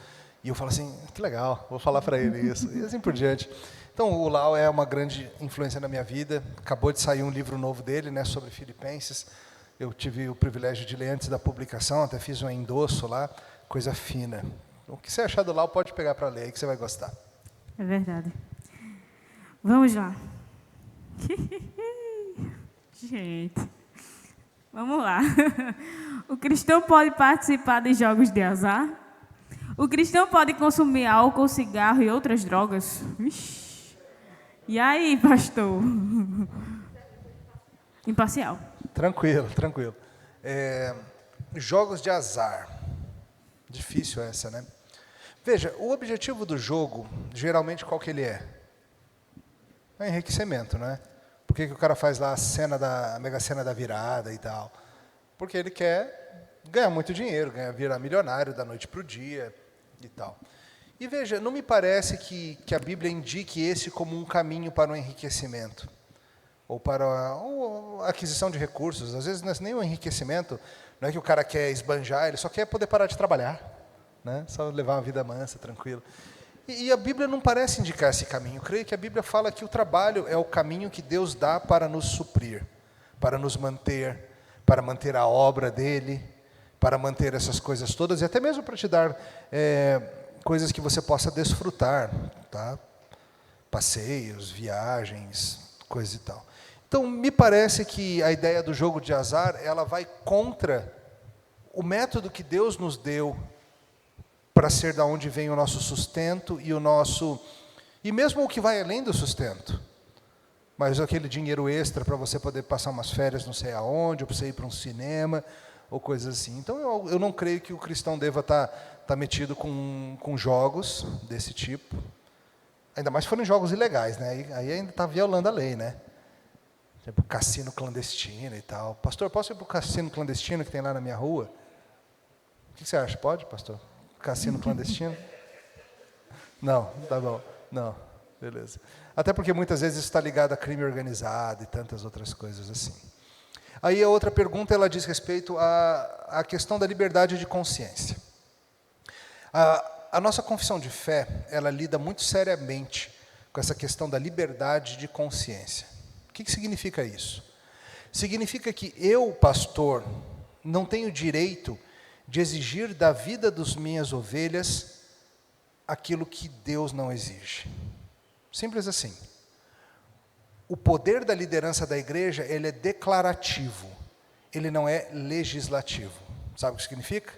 Speaker 2: E eu falo assim, que legal, vou falar para ele isso. E assim por diante. Então, o Lau é uma grande influência na minha vida. Acabou de sair um livro novo dele, né, sobre Filipenses. Eu tive o privilégio de ler antes da publicação, até fiz um endosso lá, coisa fina. O que você achar do Lau, pode pegar para ler, aí que você vai gostar.
Speaker 1: É verdade. Vamos lá. Gente, vamos lá. O cristão pode participar de jogos de azar? O cristão pode consumir álcool, cigarro e outras drogas? Ixi. E aí, pastor? Imparcial.
Speaker 2: Tranquilo. Jogos de azar. Difícil essa, né? Veja, o objetivo do jogo, geralmente, qual que ele é? É enriquecimento, né? Por que o cara faz lá a mega cena da virada e tal? Porque ele quer ganhar muito dinheiro, virar milionário da noite para o dia e tal. E veja, não me parece que a Bíblia indique esse como um caminho para o enriquecimento, ou para a aquisição de recursos. Às vezes não é nem o enriquecimento, não é que o cara quer esbanjar, ele só quer poder parar de trabalhar, né? Só levar uma vida mansa, tranquila. E a Bíblia não parece indicar esse caminho. Eu creio que a Bíblia fala que o trabalho é o caminho que Deus dá para nos suprir, para nos manter, para manter a obra dEle, para manter essas coisas todas, e até mesmo para te dar coisas que você possa desfrutar, tá? Passeios, viagens, coisas e tal. Então, me parece que a ideia do jogo de azar, ela vai contra o método que Deus nos deu para ser da onde vem o nosso sustento e mesmo o que vai além do sustento. Mas aquele dinheiro extra para você poder passar umas férias não sei aonde, ou para você ir para um cinema, ou coisas assim. Então, eu não creio que o cristão deva estar metido com jogos desse tipo. Ainda mais se forem jogos ilegais, né? Aí ainda está violando a lei, né? Tipo, cassino clandestino e tal. Pastor, posso ir para o cassino clandestino que tem lá na minha rua? O que você acha? Pode, pastor? Cassino clandestino? Não, tá bom. Não, beleza. Até porque muitas vezes isso está ligado a crime organizado e tantas outras coisas assim. Aí a outra pergunta, ela diz respeito à questão da liberdade de consciência. A nossa confissão de fé, ela lida muito seriamente com essa questão da liberdade de consciência. O que significa isso? Significa que eu, pastor, não tenho direito de exigir da vida das minhas ovelhas aquilo que Deus não exige. Simples assim. o poder da liderança da igreja, ele é declarativo, ele não é legislativo. Sabe o que significa?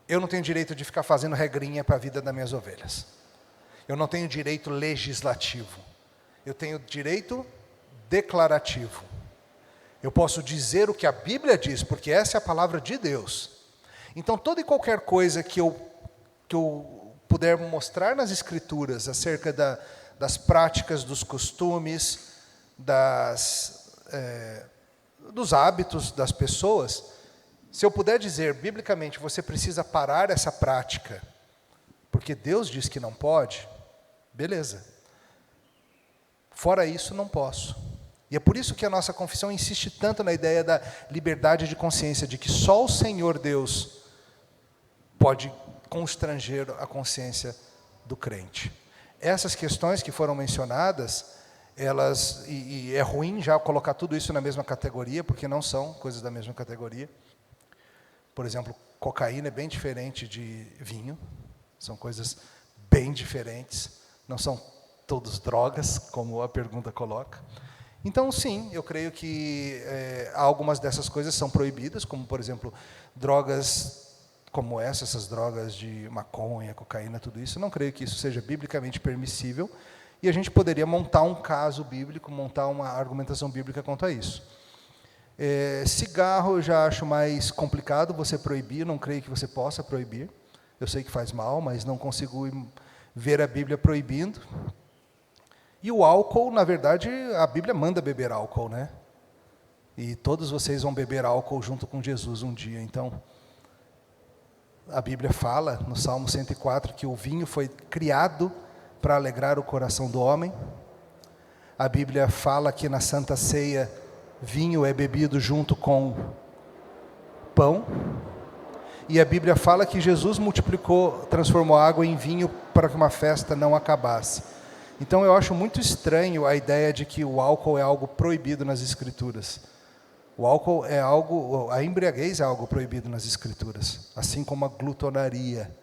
Speaker 2: Eu não tenho direito de ficar fazendo regrinha para a vida das minhas ovelhas. Eu não tenho direito legislativo. Eu tenho direito declarativo. Eu posso dizer o que a Bíblia diz, porque essa é a palavra de Deus. Então, toda e qualquer coisa que eu puder mostrar nas Escrituras acerca das práticas, dos costumes, dos hábitos das pessoas, se eu puder dizer biblicamente, você precisa parar essa prática, porque Deus diz que não pode, beleza. Fora isso, não posso. E é por isso que a nossa confissão insiste tanto na ideia da liberdade de consciência, de que só o Senhor Deus pode constranger a consciência do crente. Essas questões que foram mencionadas, e é ruim já colocar tudo isso na mesma categoria, porque não são coisas da mesma categoria. Por exemplo, cocaína é bem diferente de vinho, são coisas bem diferentes, não são todos drogas, como a pergunta coloca. Então, sim, eu creio que algumas dessas coisas são proibidas, como, por exemplo, drogas como essas drogas de maconha, cocaína, tudo isso. Não creio que isso seja biblicamente permissível, e a gente poderia montar um caso bíblico, montar uma argumentação bíblica quanto a isso. Cigarro eu já acho mais complicado você proibir, não creio que você possa proibir. Eu sei que faz mal, mas não consigo ver a Bíblia proibindo. E o álcool, na verdade, a Bíblia manda beber álcool, né? E todos vocês vão beber álcool junto com Jesus um dia. Então, a Bíblia fala, no Salmo 104, que o vinho foi criado para alegrar o coração do homem. A Bíblia fala que na Santa Ceia, vinho é bebido junto com pão. E a Bíblia fala que Jesus transformou água em vinho para que uma festa não acabasse. Então eu acho muito estranho a ideia de que o álcool é algo proibido nas Escrituras. O álcool é algo, a embriaguez é algo proibido nas Escrituras, assim como a glutonaria,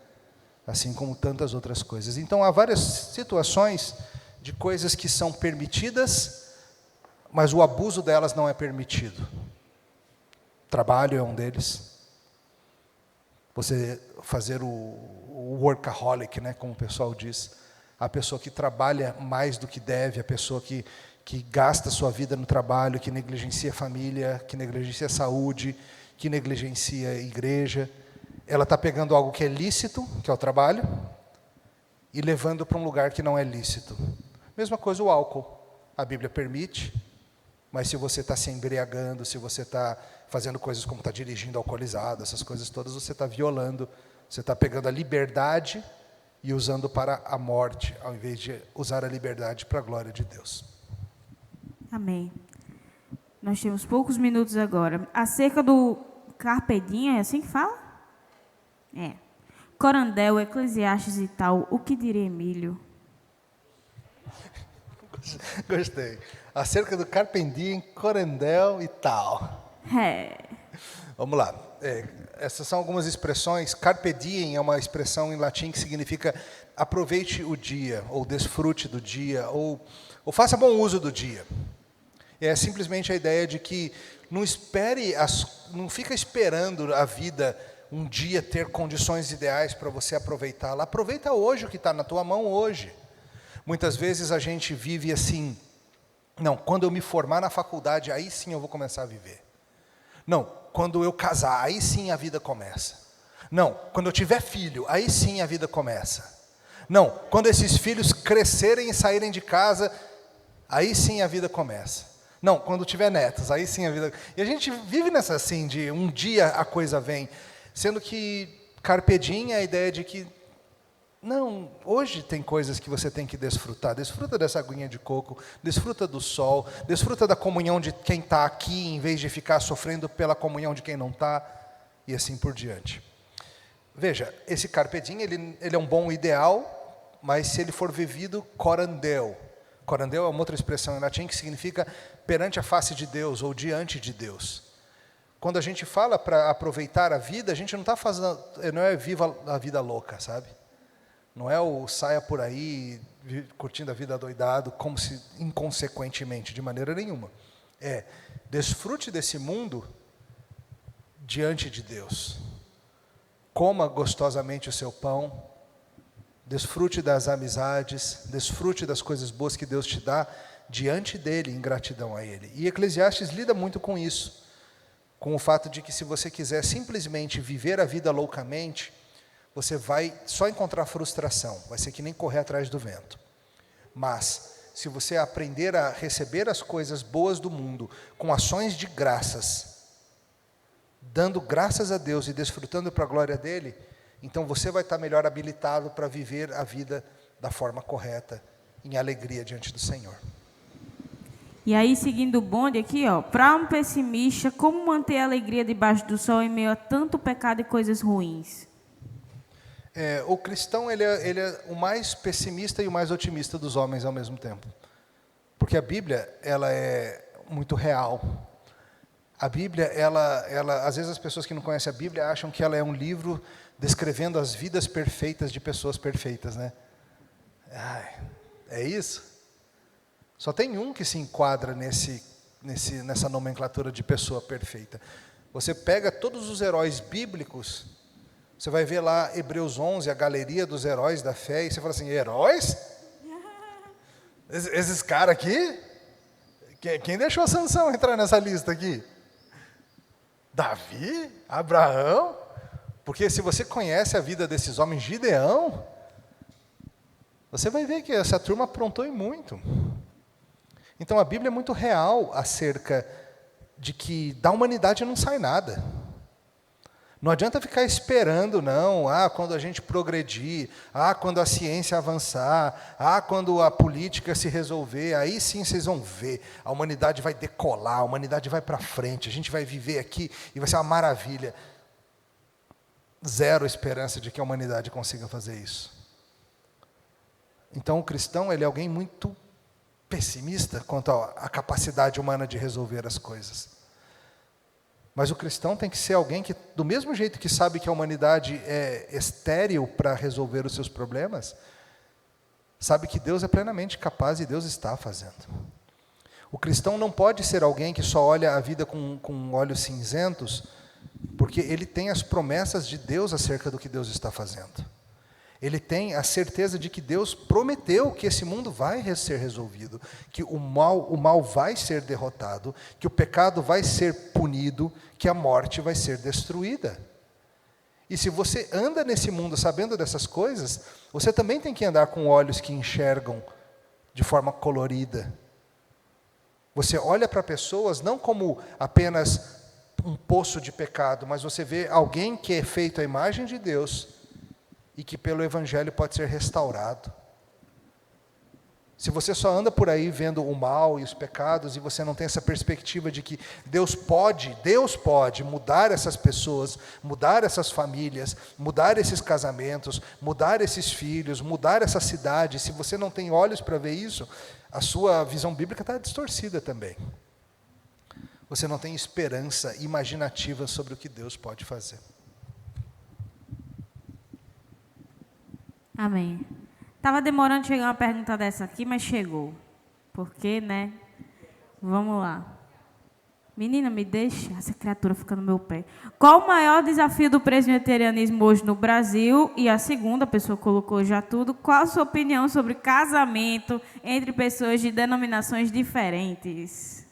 Speaker 2: assim como tantas outras coisas. Então há várias situações de coisas que são permitidas, mas o abuso delas não é permitido. Trabalho é um deles. Você fazer o workaholic, né, como o pessoal diz, a pessoa que trabalha mais do que deve, a pessoa que gasta sua vida no trabalho, que negligencia a família, que negligencia a saúde, que negligencia a igreja, ela está pegando algo que é lícito, que é o trabalho, e levando para um lugar que não é lícito. Mesma coisa o álcool. A Bíblia permite, mas se você está se embriagando, se você está fazendo coisas como está dirigindo alcoolizado, essas coisas todas, você está violando, você está pegando a liberdade e usando para a morte, ao invés de usar a liberdade para a glória de Deus.
Speaker 1: Amém. Nós temos poucos minutos agora. Acerca do Carpe Diem, é assim que fala? É. Corandel, Eclesiastes e tal, o que diria Emílio?
Speaker 2: Gostei. Acerca do Carpe Diem, Corandel e tal. Vamos lá. Essas são algumas expressões. Carpe diem é uma expressão em latim que significa aproveite o dia, ou desfrute do dia, ou faça bom uso do dia. É simplesmente a ideia de que não fica esperando a vida um dia ter condições ideais para você aproveitá-la. Aproveita hoje o que está na tua mão hoje. Muitas vezes a gente vive assim, não, quando eu me formar na faculdade, aí sim eu vou começar a viver. Não, quando eu casar, aí sim a vida começa. Não, quando eu tiver filho, aí sim a vida começa. Não, quando esses filhos crescerem e saírem de casa, aí sim a vida começa. Não, quando tiver netos, aí sim a vida... E a gente vive nessa assim, de um dia a coisa vem, sendo que Carpe Diem é a ideia de que, não, hoje tem coisas que você tem que desfrutar. Desfruta dessa aguinha de coco, desfruta do sol, desfruta da comunhão de quem está aqui, em vez de ficar sofrendo pela comunhão de quem não está, e assim por diante. Veja, esse Carpe Diem, ele é um bom ideal, mas se ele for vivido, corandel. Corandel é uma outra expressão em latim que significa perante a face de Deus, ou diante de Deus. Quando a gente fala para aproveitar a vida, a gente não está fazendo, não é viva a vida louca, sabe? Não é o saia por aí curtindo a vida adoidado, como se inconsequentemente, de maneira nenhuma. É, desfrute desse mundo diante de Deus. Coma gostosamente o seu pão, desfrute das amizades, desfrute das coisas boas que Deus te dá diante dele, em gratidão a ele. E Eclesiastes lida muito com isso, com o fato de que se você quiser simplesmente viver a vida loucamente, você vai só encontrar frustração, vai ser que nem correr atrás do vento. Mas, se você aprender a receber as coisas boas do mundo com ações de graças, dando graças a Deus e desfrutando para a glória dele, então você vai estar melhor habilitado para viver a vida da forma correta, em alegria diante do Senhor.
Speaker 1: E aí, seguindo o bonde aqui, para um pessimista, como manter a alegria debaixo do sol em meio a tanto pecado e coisas ruins?
Speaker 2: O cristão ele é o mais pessimista e o mais otimista dos homens ao mesmo tempo. Porque a Bíblia, ela é muito real. A Bíblia, ela, às vezes as pessoas que não conhecem a Bíblia acham que ela é um livro descrevendo as vidas perfeitas de pessoas perfeitas, né? É isso? Só tem um que se enquadra nessa nomenclatura de pessoa perfeita. Você pega todos os heróis bíblicos, você vai ver lá Hebreus 11, a galeria dos heróis da fé, e você fala assim, heróis? Esses caras aqui? Quem deixou a Sansão entrar nessa lista aqui? Davi? Abraão? Porque se você conhece a vida desses homens, Gideão, você vai ver que essa turma aprontou e muito. Então a Bíblia é muito real acerca de que da humanidade não sai nada. Não adianta ficar esperando, não, quando a gente progredir, quando a ciência avançar, quando a política se resolver, aí sim vocês vão ver, a humanidade vai decolar, a humanidade vai para frente, a gente vai viver aqui e vai ser uma maravilha. Zero esperança de que a humanidade consiga fazer isso. Então o cristão, ele é alguém muito pessimista quanto à capacidade humana de resolver as coisas. Mas o cristão tem que ser alguém que, do mesmo jeito que sabe que a humanidade é estéril para resolver os seus problemas, sabe que Deus é plenamente capaz e Deus está fazendo. O cristão não pode ser alguém que só olha a vida com olhos cinzentos, porque ele tem as promessas de Deus acerca do que Deus está fazendo. Ele tem a certeza de que Deus prometeu que esse mundo vai ser resolvido, que o mal vai ser derrotado, que o pecado vai ser punido, que a morte vai ser destruída. E se você anda nesse mundo sabendo dessas coisas, você também tem que andar com olhos que enxergam de forma colorida. Você olha para pessoas não como apenas um poço de pecado, mas você vê alguém que é feito à imagem de Deus, e que pelo Evangelho pode ser restaurado. Se você só anda por aí vendo o mal e os pecados, e você não tem essa perspectiva de que Deus pode mudar essas pessoas, mudar essas famílias, mudar esses casamentos, mudar esses filhos, mudar essa cidade, se você não tem olhos para ver isso, a sua visão bíblica está distorcida também. Você não tem esperança imaginativa sobre o que Deus pode fazer.
Speaker 1: Amém. Estava demorando chegar uma pergunta dessa aqui, mas chegou. Por quê, né? Vamos lá. Menina, me deixa, essa criatura fica no meu pé. Qual o maior desafio do presbiterianismo hoje no Brasil? E a segunda, a pessoa colocou já tudo. Qual a sua opinião sobre casamento entre pessoas de denominações diferentes?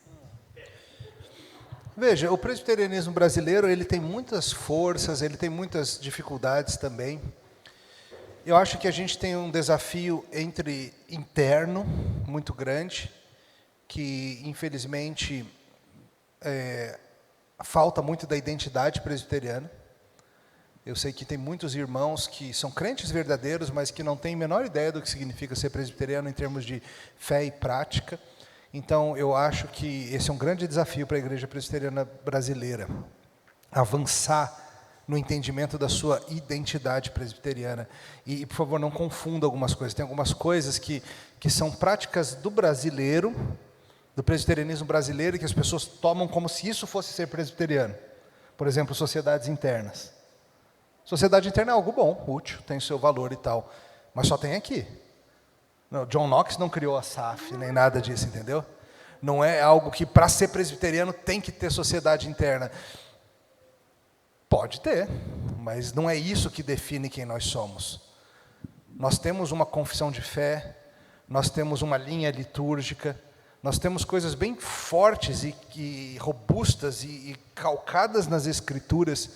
Speaker 2: Veja, o presbiterianismo brasileiro, ele tem muitas forças, ele tem muitas dificuldades também. Eu acho que a gente tem um desafio interno muito grande, que infelizmente falta muito da identidade presbiteriana. Eu sei que tem muitos irmãos que são crentes verdadeiros, mas que não têm a menor ideia do que significa ser presbiteriano em termos de fé e prática. Então, eu acho que esse é um grande desafio para a igreja presbiteriana brasileira, avançar no entendimento da sua identidade presbiteriana. E, por favor, não confunda algumas coisas. Tem algumas coisas que são práticas do brasileiro, do presbiterianismo brasileiro, que as pessoas tomam como se isso fosse ser presbiteriano. Por exemplo, sociedades internas. Sociedade interna é algo bom, útil, tem o seu valor e tal. mas só tem aqui. Não, John Knox não criou a SAF, nem nada disso, entendeu? Não é algo que, para ser presbiteriano, tem que ter sociedade interna. Pode ter, mas não é isso que define quem nós somos. Nós temos uma confissão de fé, nós temos uma linha litúrgica, nós temos coisas bem fortes e robustas e calcadas nas Escrituras,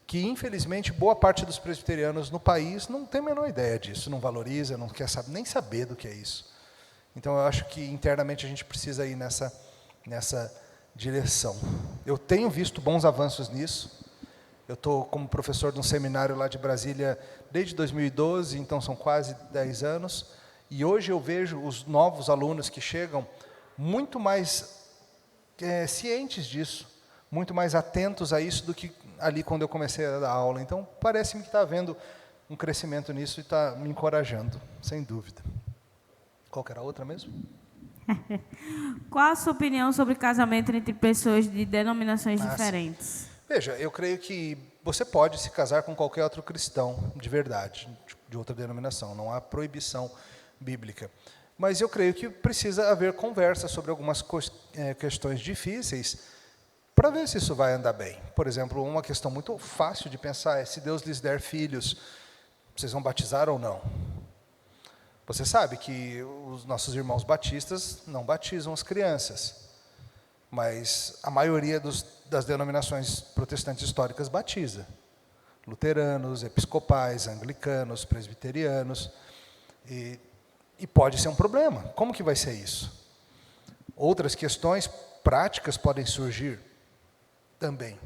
Speaker 2: que, infelizmente, boa parte dos presbiterianos no país não tem a menor ideia disso, não valoriza, não quer nem saber do que é isso. Então, eu acho que, internamente, a gente precisa ir nessa direção. Eu tenho visto bons avanços nisso. Eu estou como professor de um seminário lá de Brasília desde 2012, então são quase 10 anos, e hoje eu vejo os novos alunos que chegam muito mais cientes disso, muito mais atentos a isso do que ali quando eu comecei a dar aula. Então, parece-me que está havendo um crescimento nisso e está me encorajando, sem dúvida. Qual que era a outra mesmo?
Speaker 1: Qual a sua opinião sobre casamento entre pessoas de denominações diferentes?
Speaker 2: Veja, eu creio que você pode se casar com qualquer outro cristão, de verdade, de outra denominação. Não há proibição bíblica. Mas eu creio que precisa haver conversa sobre algumas questões difíceis para ver se isso vai andar bem. Por exemplo, uma questão muito fácil de pensar é: se Deus lhes der filhos, vocês vão batizar ou não? Você sabe que os nossos irmãos batistas não batizam as crianças, mas a maioria das denominações protestantes históricas batiza. Luteranos, episcopais, anglicanos, presbiterianos, e pode ser um problema. Como que vai ser isso? Outras questões práticas podem surgir também,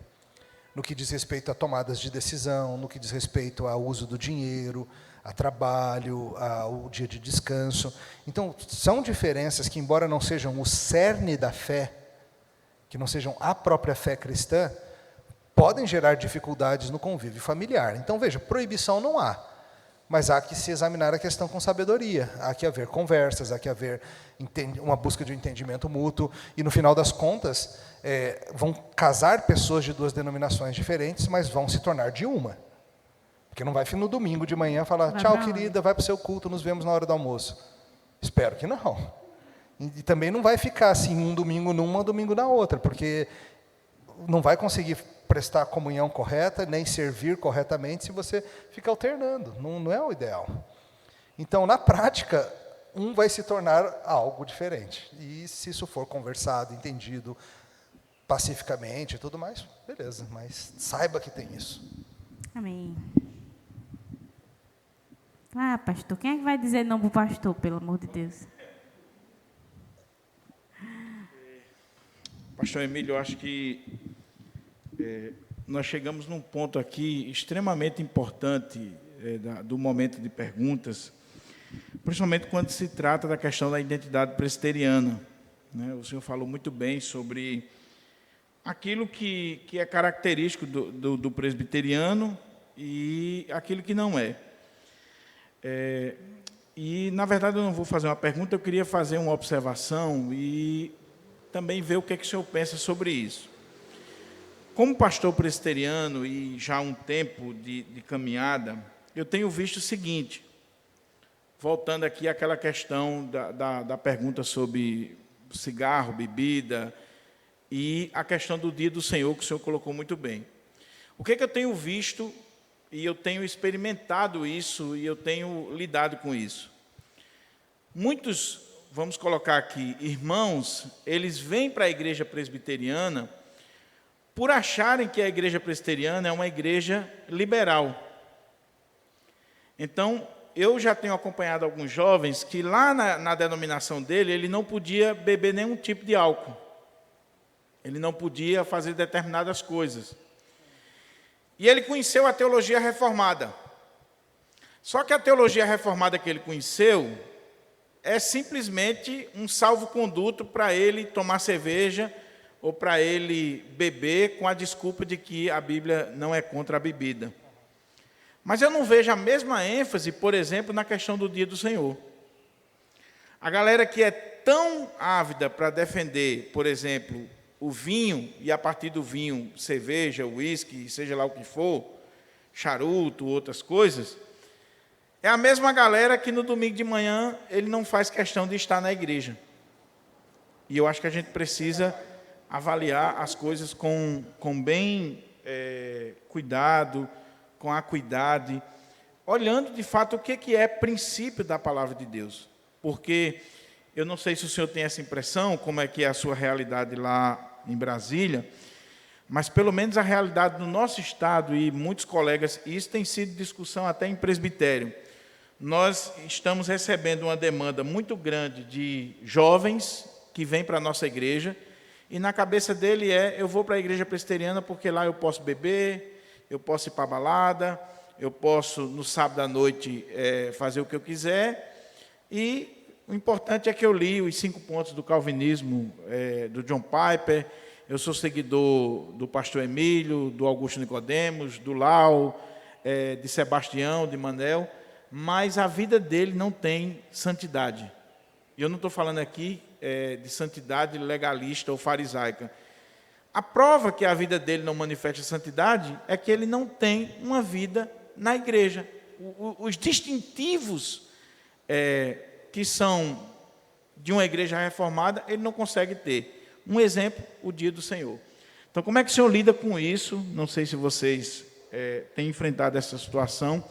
Speaker 2: no que diz respeito a tomadas de decisão, no que diz respeito ao uso do dinheiro, a trabalho, ao dia de descanso. Então, são diferenças que, embora não sejam o cerne da fé, que não sejam a própria fé cristã, podem gerar dificuldades no convívio familiar. Então, veja, proibição não há, mas há que se examinar a questão com sabedoria, há que haver conversas, há que haver uma busca de um entendimento mútuo, e no final das contas, vão casar pessoas de duas denominações diferentes, mas vão se tornar de uma. Porque não vai no domingo de manhã falar: tchau, querida, vai para o seu culto, nos vemos na hora do almoço. Espero que não. E também não vai ficar assim, um domingo numa, um domingo na outra, porque não vai conseguir prestar a comunhão correta, nem servir corretamente, se você ficar alternando. Não é o ideal. Então, na prática, um vai se tornar algo diferente. E se isso for conversado, entendido pacificamente e tudo mais, beleza, mas saiba que tem isso.
Speaker 1: Amém. Ah, pastor, quem é que vai dizer não para o pastor, pelo amor de Deus?
Speaker 3: Pastor Emílio, eu acho que nós chegamos num ponto aqui extremamente importante do momento de perguntas, principalmente quando se trata da questão da identidade presbiteriana. Né? O senhor falou muito bem sobre aquilo que é característico do presbiteriano e aquilo que não é. E, na verdade, eu não vou fazer uma pergunta, eu queria fazer uma observação e também ver o que é que o senhor pensa sobre isso. Como pastor presbiteriano e já há um tempo de caminhada, eu tenho visto o seguinte, voltando aqui àquela questão da pergunta sobre cigarro, bebida, e a questão do dia do Senhor, que o senhor colocou muito bem. O que é que eu tenho visto, e eu tenho experimentado isso, e eu tenho lidado com isso? Muitos, vamos colocar aqui, irmãos, eles vêm para a igreja presbiteriana por acharem que a igreja presbiteriana é uma igreja liberal. Então, eu já tenho acompanhado alguns jovens que lá na denominação dele, ele não podia beber nenhum tipo de álcool. Ele não podia fazer determinadas coisas. E ele conheceu a teologia reformada. Só que a teologia reformada que ele conheceu é simplesmente um salvo-conduto para ele tomar cerveja ou para ele beber com a desculpa de que a Bíblia não é contra a bebida. Mas eu não vejo a mesma ênfase, por exemplo, na questão do dia do Senhor. A galera que é tão ávida para defender, por exemplo, o vinho, e a partir do vinho, cerveja, uísque, seja lá o que for, charuto, outras coisas, É a mesma galera que no domingo de manhã ele não faz questão de estar na igreja. E eu acho que a gente precisa avaliar as coisas com bem cuidado, com acuidade, olhando de fato o que é princípio da palavra de Deus. Porque eu não sei se o senhor tem essa impressão, como é que é a sua realidade lá em Brasília, mas pelo menos a realidade do nosso estado e muitos colegas, e isso tem sido discussão até em presbitério, nós estamos recebendo uma demanda muito grande de jovens que vêm para a nossa igreja, e na cabeça dele eu vou para a igreja presbiteriana porque lá eu posso beber, eu posso ir para a balada, eu posso, no sábado à noite, fazer o que eu quiser, e o importante é que eu li os 5 pontos do calvinismo do John Piper, eu sou seguidor do pastor Emílio, do Augusto Nicodemos, do Lau, de Sebastião, de Manel, mas a vida dele não tem santidade. E eu não estou falando aqui de santidade legalista ou farisaica. A prova que a vida dele não manifesta santidade é que ele não tem uma vida na igreja. Os distintivos que são de uma igreja reformada, ele não consegue ter. Um exemplo, o dia do Senhor. Então, como é que o senhor lida com isso? Não sei se vocês têm enfrentado essa situação,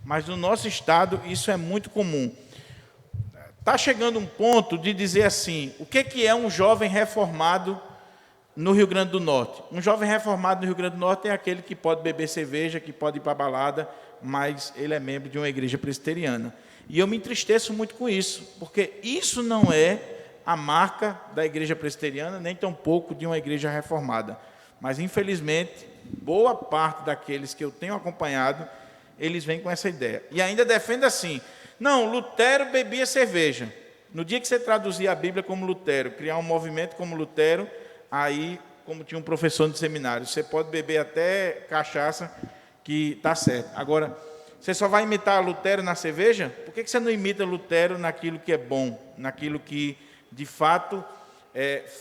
Speaker 3: mas no nosso estado isso é muito comum. Está chegando um ponto de dizer assim, o que é um jovem reformado no Rio Grande do Norte? Um jovem reformado no Rio Grande do Norte é aquele que pode beber cerveja, que pode ir para a balada, mas ele é membro de uma igreja presbiteriana. E eu me entristeço muito com isso, porque isso não é a marca da igreja presbiteriana, nem tampouco de uma igreja reformada. Mas, infelizmente, boa parte daqueles que eu tenho acompanhado, eles vêm com essa ideia. E ainda defendem assim, não, Lutero bebia cerveja. No dia que você traduzir a Bíblia como Lutero, criar um movimento como Lutero, aí, como tinha um professor de seminário, você pode beber até cachaça, que está certo. Agora, você só vai imitar Lutero na cerveja? Por que você não imita Lutero naquilo que é bom, naquilo que, de fato,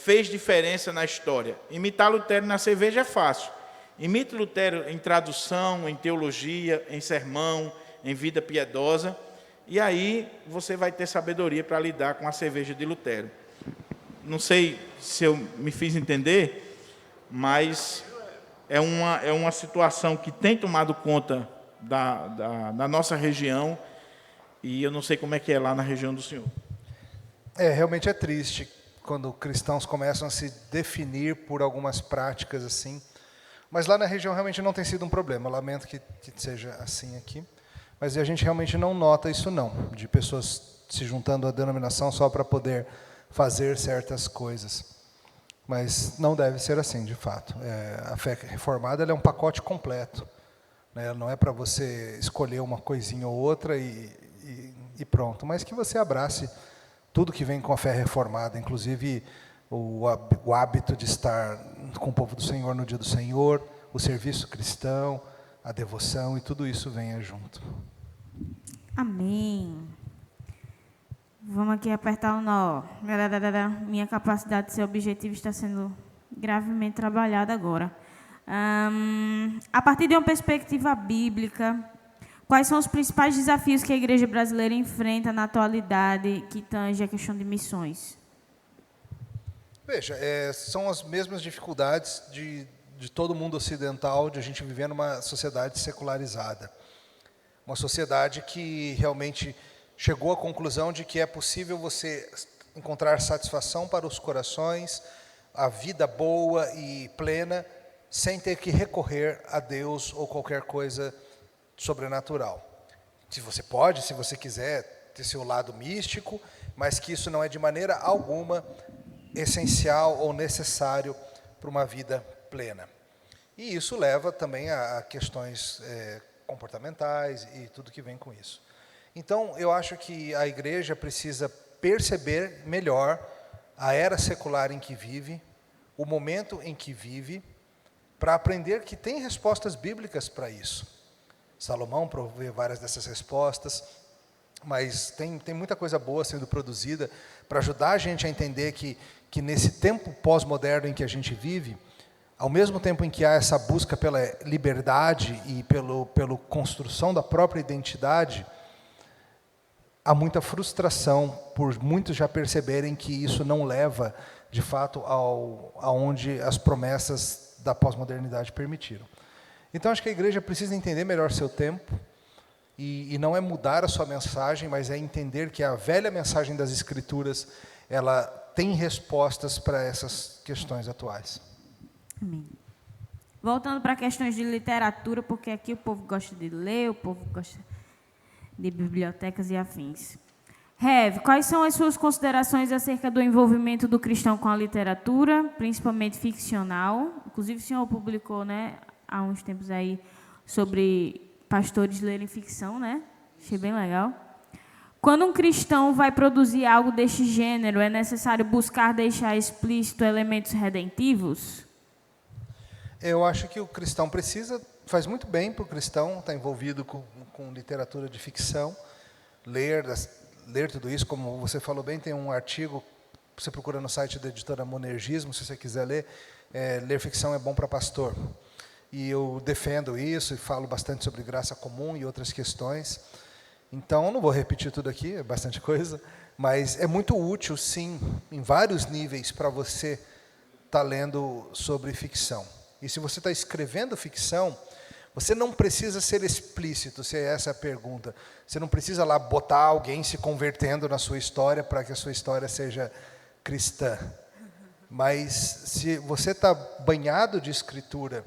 Speaker 3: fez diferença na história? Imitar Lutero na cerveja é fácil. Imite Lutero em tradução, em teologia, em sermão, em vida piedosa, e aí você vai ter sabedoria para lidar com a cerveja de Lutero. Não sei se eu me fiz entender, mas é uma situação que tem tomado conta da nossa região, e eu não sei como é que é lá na região do senhor.
Speaker 2: Realmente é triste quando cristãos começam a se definir por algumas práticas assim, mas lá na região realmente não tem sido um problema. Eu lamento que seja assim aqui, mas a gente realmente não nota isso não, de pessoas se juntando à denominação só para poder fazer certas coisas. Mas não deve ser assim, de fato. A fé reformada ela é um pacote completo, né? Não é para você escolher uma coisinha ou outra e pronto, mas que você abrace tudo que vem com a fé reformada, inclusive o hábito de estar com o povo do Senhor no dia do Senhor, o serviço cristão, a devoção, e tudo isso venha junto.
Speaker 1: Amém. Vamos aqui apertar o nó. Minha capacidade de ser objetivo está sendo gravemente trabalhada agora. A partir de uma perspectiva bíblica, quais são os principais desafios que a igreja brasileira enfrenta na atualidade que tange a questão de missões?
Speaker 2: Veja, são as mesmas dificuldades de todo mundo ocidental, de a gente viver numa sociedade secularizada. Uma sociedade que realmente chegou à conclusão de que é possível você encontrar satisfação para os corações, a vida boa e plena, sem ter que recorrer a Deus ou qualquer coisa sobrenatural. Se você pode, se você quiser, ter seu lado místico, mas que isso não é de maneira alguma essencial ou necessário para uma vida plena. E isso leva também a questões comportamentais e tudo que vem com isso. Então, eu acho que a igreja precisa perceber melhor a era secular em que vive, o momento em que vive, para aprender que tem respostas bíblicas para isso. Salomão provê várias dessas respostas, mas tem muita coisa boa sendo produzida para ajudar a gente a entender que nesse tempo pós-moderno em que a gente vive, ao mesmo tempo em que há essa busca pela liberdade e pela construção da própria identidade, há muita frustração por muitos já perceberem que isso não leva, de fato, aonde as promessas da pós-modernidade permitiram. Então, acho que a igreja precisa entender melhor seu tempo, e não é mudar a sua mensagem, mas é entender que a velha mensagem das Escrituras, ela tem respostas para essas questões atuais.
Speaker 1: Amém. Voltando para questões de literatura, porque aqui o povo gosta de ler, o povo gosta de bibliotecas e afins. Rev, quais são as suas considerações acerca do envolvimento do cristão com a literatura, principalmente ficcional? Inclusive, o senhor publicou, né, há uns tempos aí, sobre pastores lerem ficção, né? Achei bem legal. Quando um cristão vai produzir algo deste gênero, é necessário buscar deixar explícito elementos redentivos?
Speaker 2: Eu acho que o cristão faz muito bem para o cristão estar envolvido com literatura de ficção, ler tudo isso, como você falou bem, tem um artigo, você procura no site da editora Monergismo, se você quiser ler, ler ficção é bom para pastor. E eu defendo isso e falo bastante sobre graça comum e outras questões. Então, eu não vou repetir tudo aqui, é bastante coisa, mas é muito útil, sim, em vários níveis, para você estar lendo sobre ficção. E se você está escrevendo ficção, você não precisa ser explícito, se essa é a pergunta. Você não precisa lá botar alguém se convertendo na sua história para que a sua história seja cristã. Mas se você está banhado de escritura,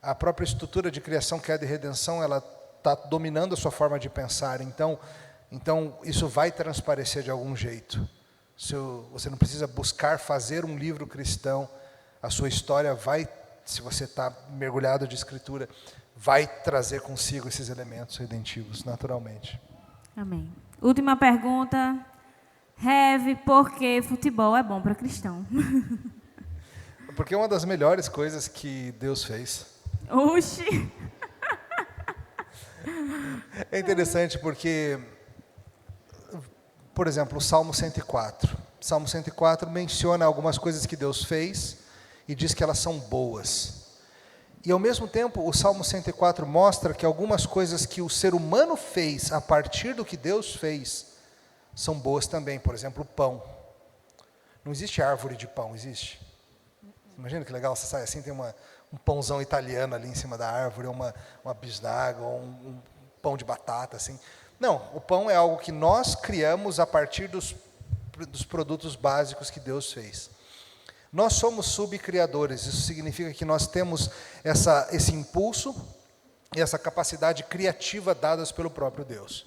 Speaker 2: a própria estrutura de criação, queda e redenção, ela está dominando a sua forma de pensar. Então isso vai transparecer de algum jeito. Você não precisa buscar fazer um livro cristão. A sua história vai, se você está mergulhado de escritura, vai trazer consigo esses elementos redentivos, naturalmente.
Speaker 1: Amém. Última pergunta. Rev, por que futebol é bom para cristão?
Speaker 2: Porque é uma das melhores coisas que Deus fez.
Speaker 1: Oxi!
Speaker 2: É interessante porque, por exemplo, o Salmo 104. O Salmo 104 menciona algumas coisas que Deus fez e diz que elas são boas. E, ao mesmo tempo, o Salmo 104 mostra que algumas coisas que o ser humano fez a partir do que Deus fez são boas também. Por exemplo, o pão. Não existe árvore de pão, existe? Imagina que legal, você sai assim, tem um pãozão italiano ali em cima da árvore, uma bisnaga, ou um pão de batata, assim. Não, o pão é algo que nós criamos a partir dos produtos básicos que Deus fez. Nós somos subcriadores, isso significa que nós temos esse impulso e essa capacidade criativa dadas pelo próprio Deus.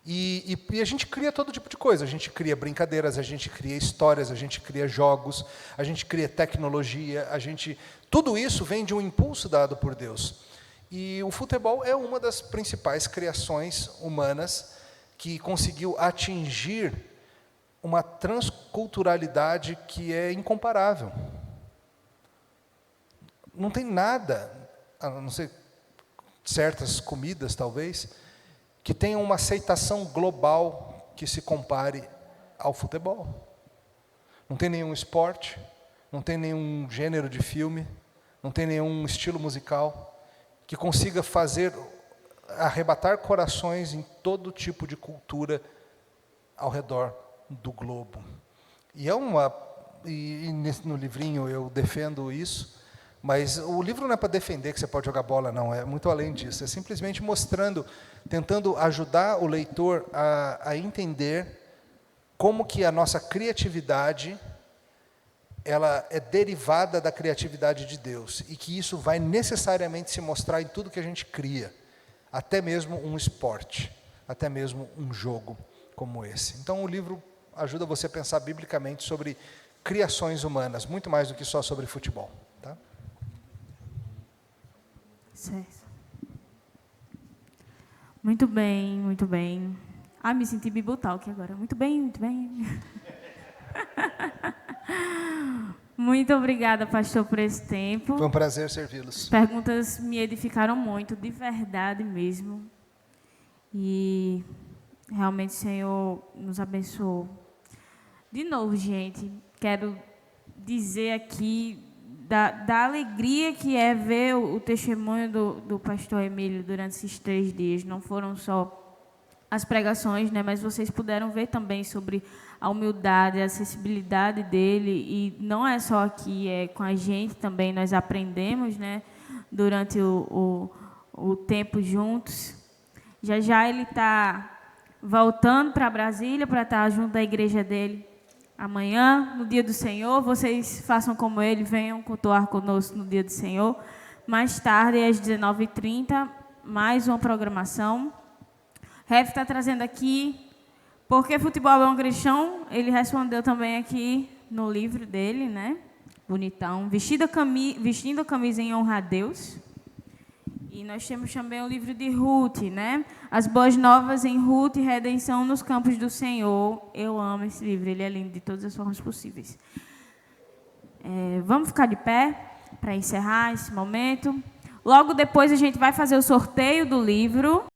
Speaker 2: E a gente cria todo tipo de coisa, a gente cria brincadeiras, a gente cria histórias, a gente cria jogos, a gente cria tecnologia, tudo isso vem de um impulso dado por Deus. E o futebol é uma das principais criações humanas que conseguiu atingir uma transculturalidade que é incomparável. Não tem nada, a não ser certas comidas talvez, que tenha uma aceitação global que se compare ao futebol. Não tem nenhum esporte, não tem nenhum gênero de filme, não tem nenhum estilo musical que consiga arrebatar corações em todo tipo de cultura ao redor do globo. E no livrinho eu defendo isso, mas o livro não é para defender que você pode jogar bola, não, é muito além disso. É simplesmente mostrando, tentando ajudar o leitor a entender como que a nossa criatividade ela é derivada da criatividade de Deus e que isso vai necessariamente se mostrar em tudo que a gente cria, até mesmo um esporte, até mesmo um jogo como esse. Então o livro ajuda você a pensar biblicamente sobre criações humanas, muito mais do que só sobre futebol. Tá?
Speaker 1: Certo. Muito bem, muito bem. Me senti Bibotalk agora. Muito bem, muito bem. Muito obrigada, pastor, por esse tempo.
Speaker 2: Foi um prazer servi-los.
Speaker 1: As perguntas me edificaram muito, de verdade mesmo. E realmente o Senhor nos abençoou. De novo, gente, quero dizer aqui da alegria que é ver o testemunho do pastor Emílio durante esses 3 dias. Não foram só as pregações, né? Mas vocês puderam ver também sobre a humildade, a acessibilidade dele, e não é só aqui, é com a gente também, nós aprendemos, né? Durante o tempo juntos. Já já ele está voltando para Brasília para estar junto da igreja dele amanhã, no dia do Senhor. Vocês façam como ele, venham cultuar conosco no dia do Senhor. Mais tarde, às 19h30, mais uma programação. Ref está trazendo aqui, porque futebol é um cristão, ele respondeu também aqui no livro dele, né? Bonitão. Vestindo a camisa em honra a Deus. E nós temos também o livro de Ruth, né? As boas novas em Ruth e redenção nos campos do Senhor. Eu amo esse livro, ele é lindo de todas as formas possíveis. Vamos ficar de pé para encerrar esse momento. Logo depois a gente vai fazer o sorteio do livro.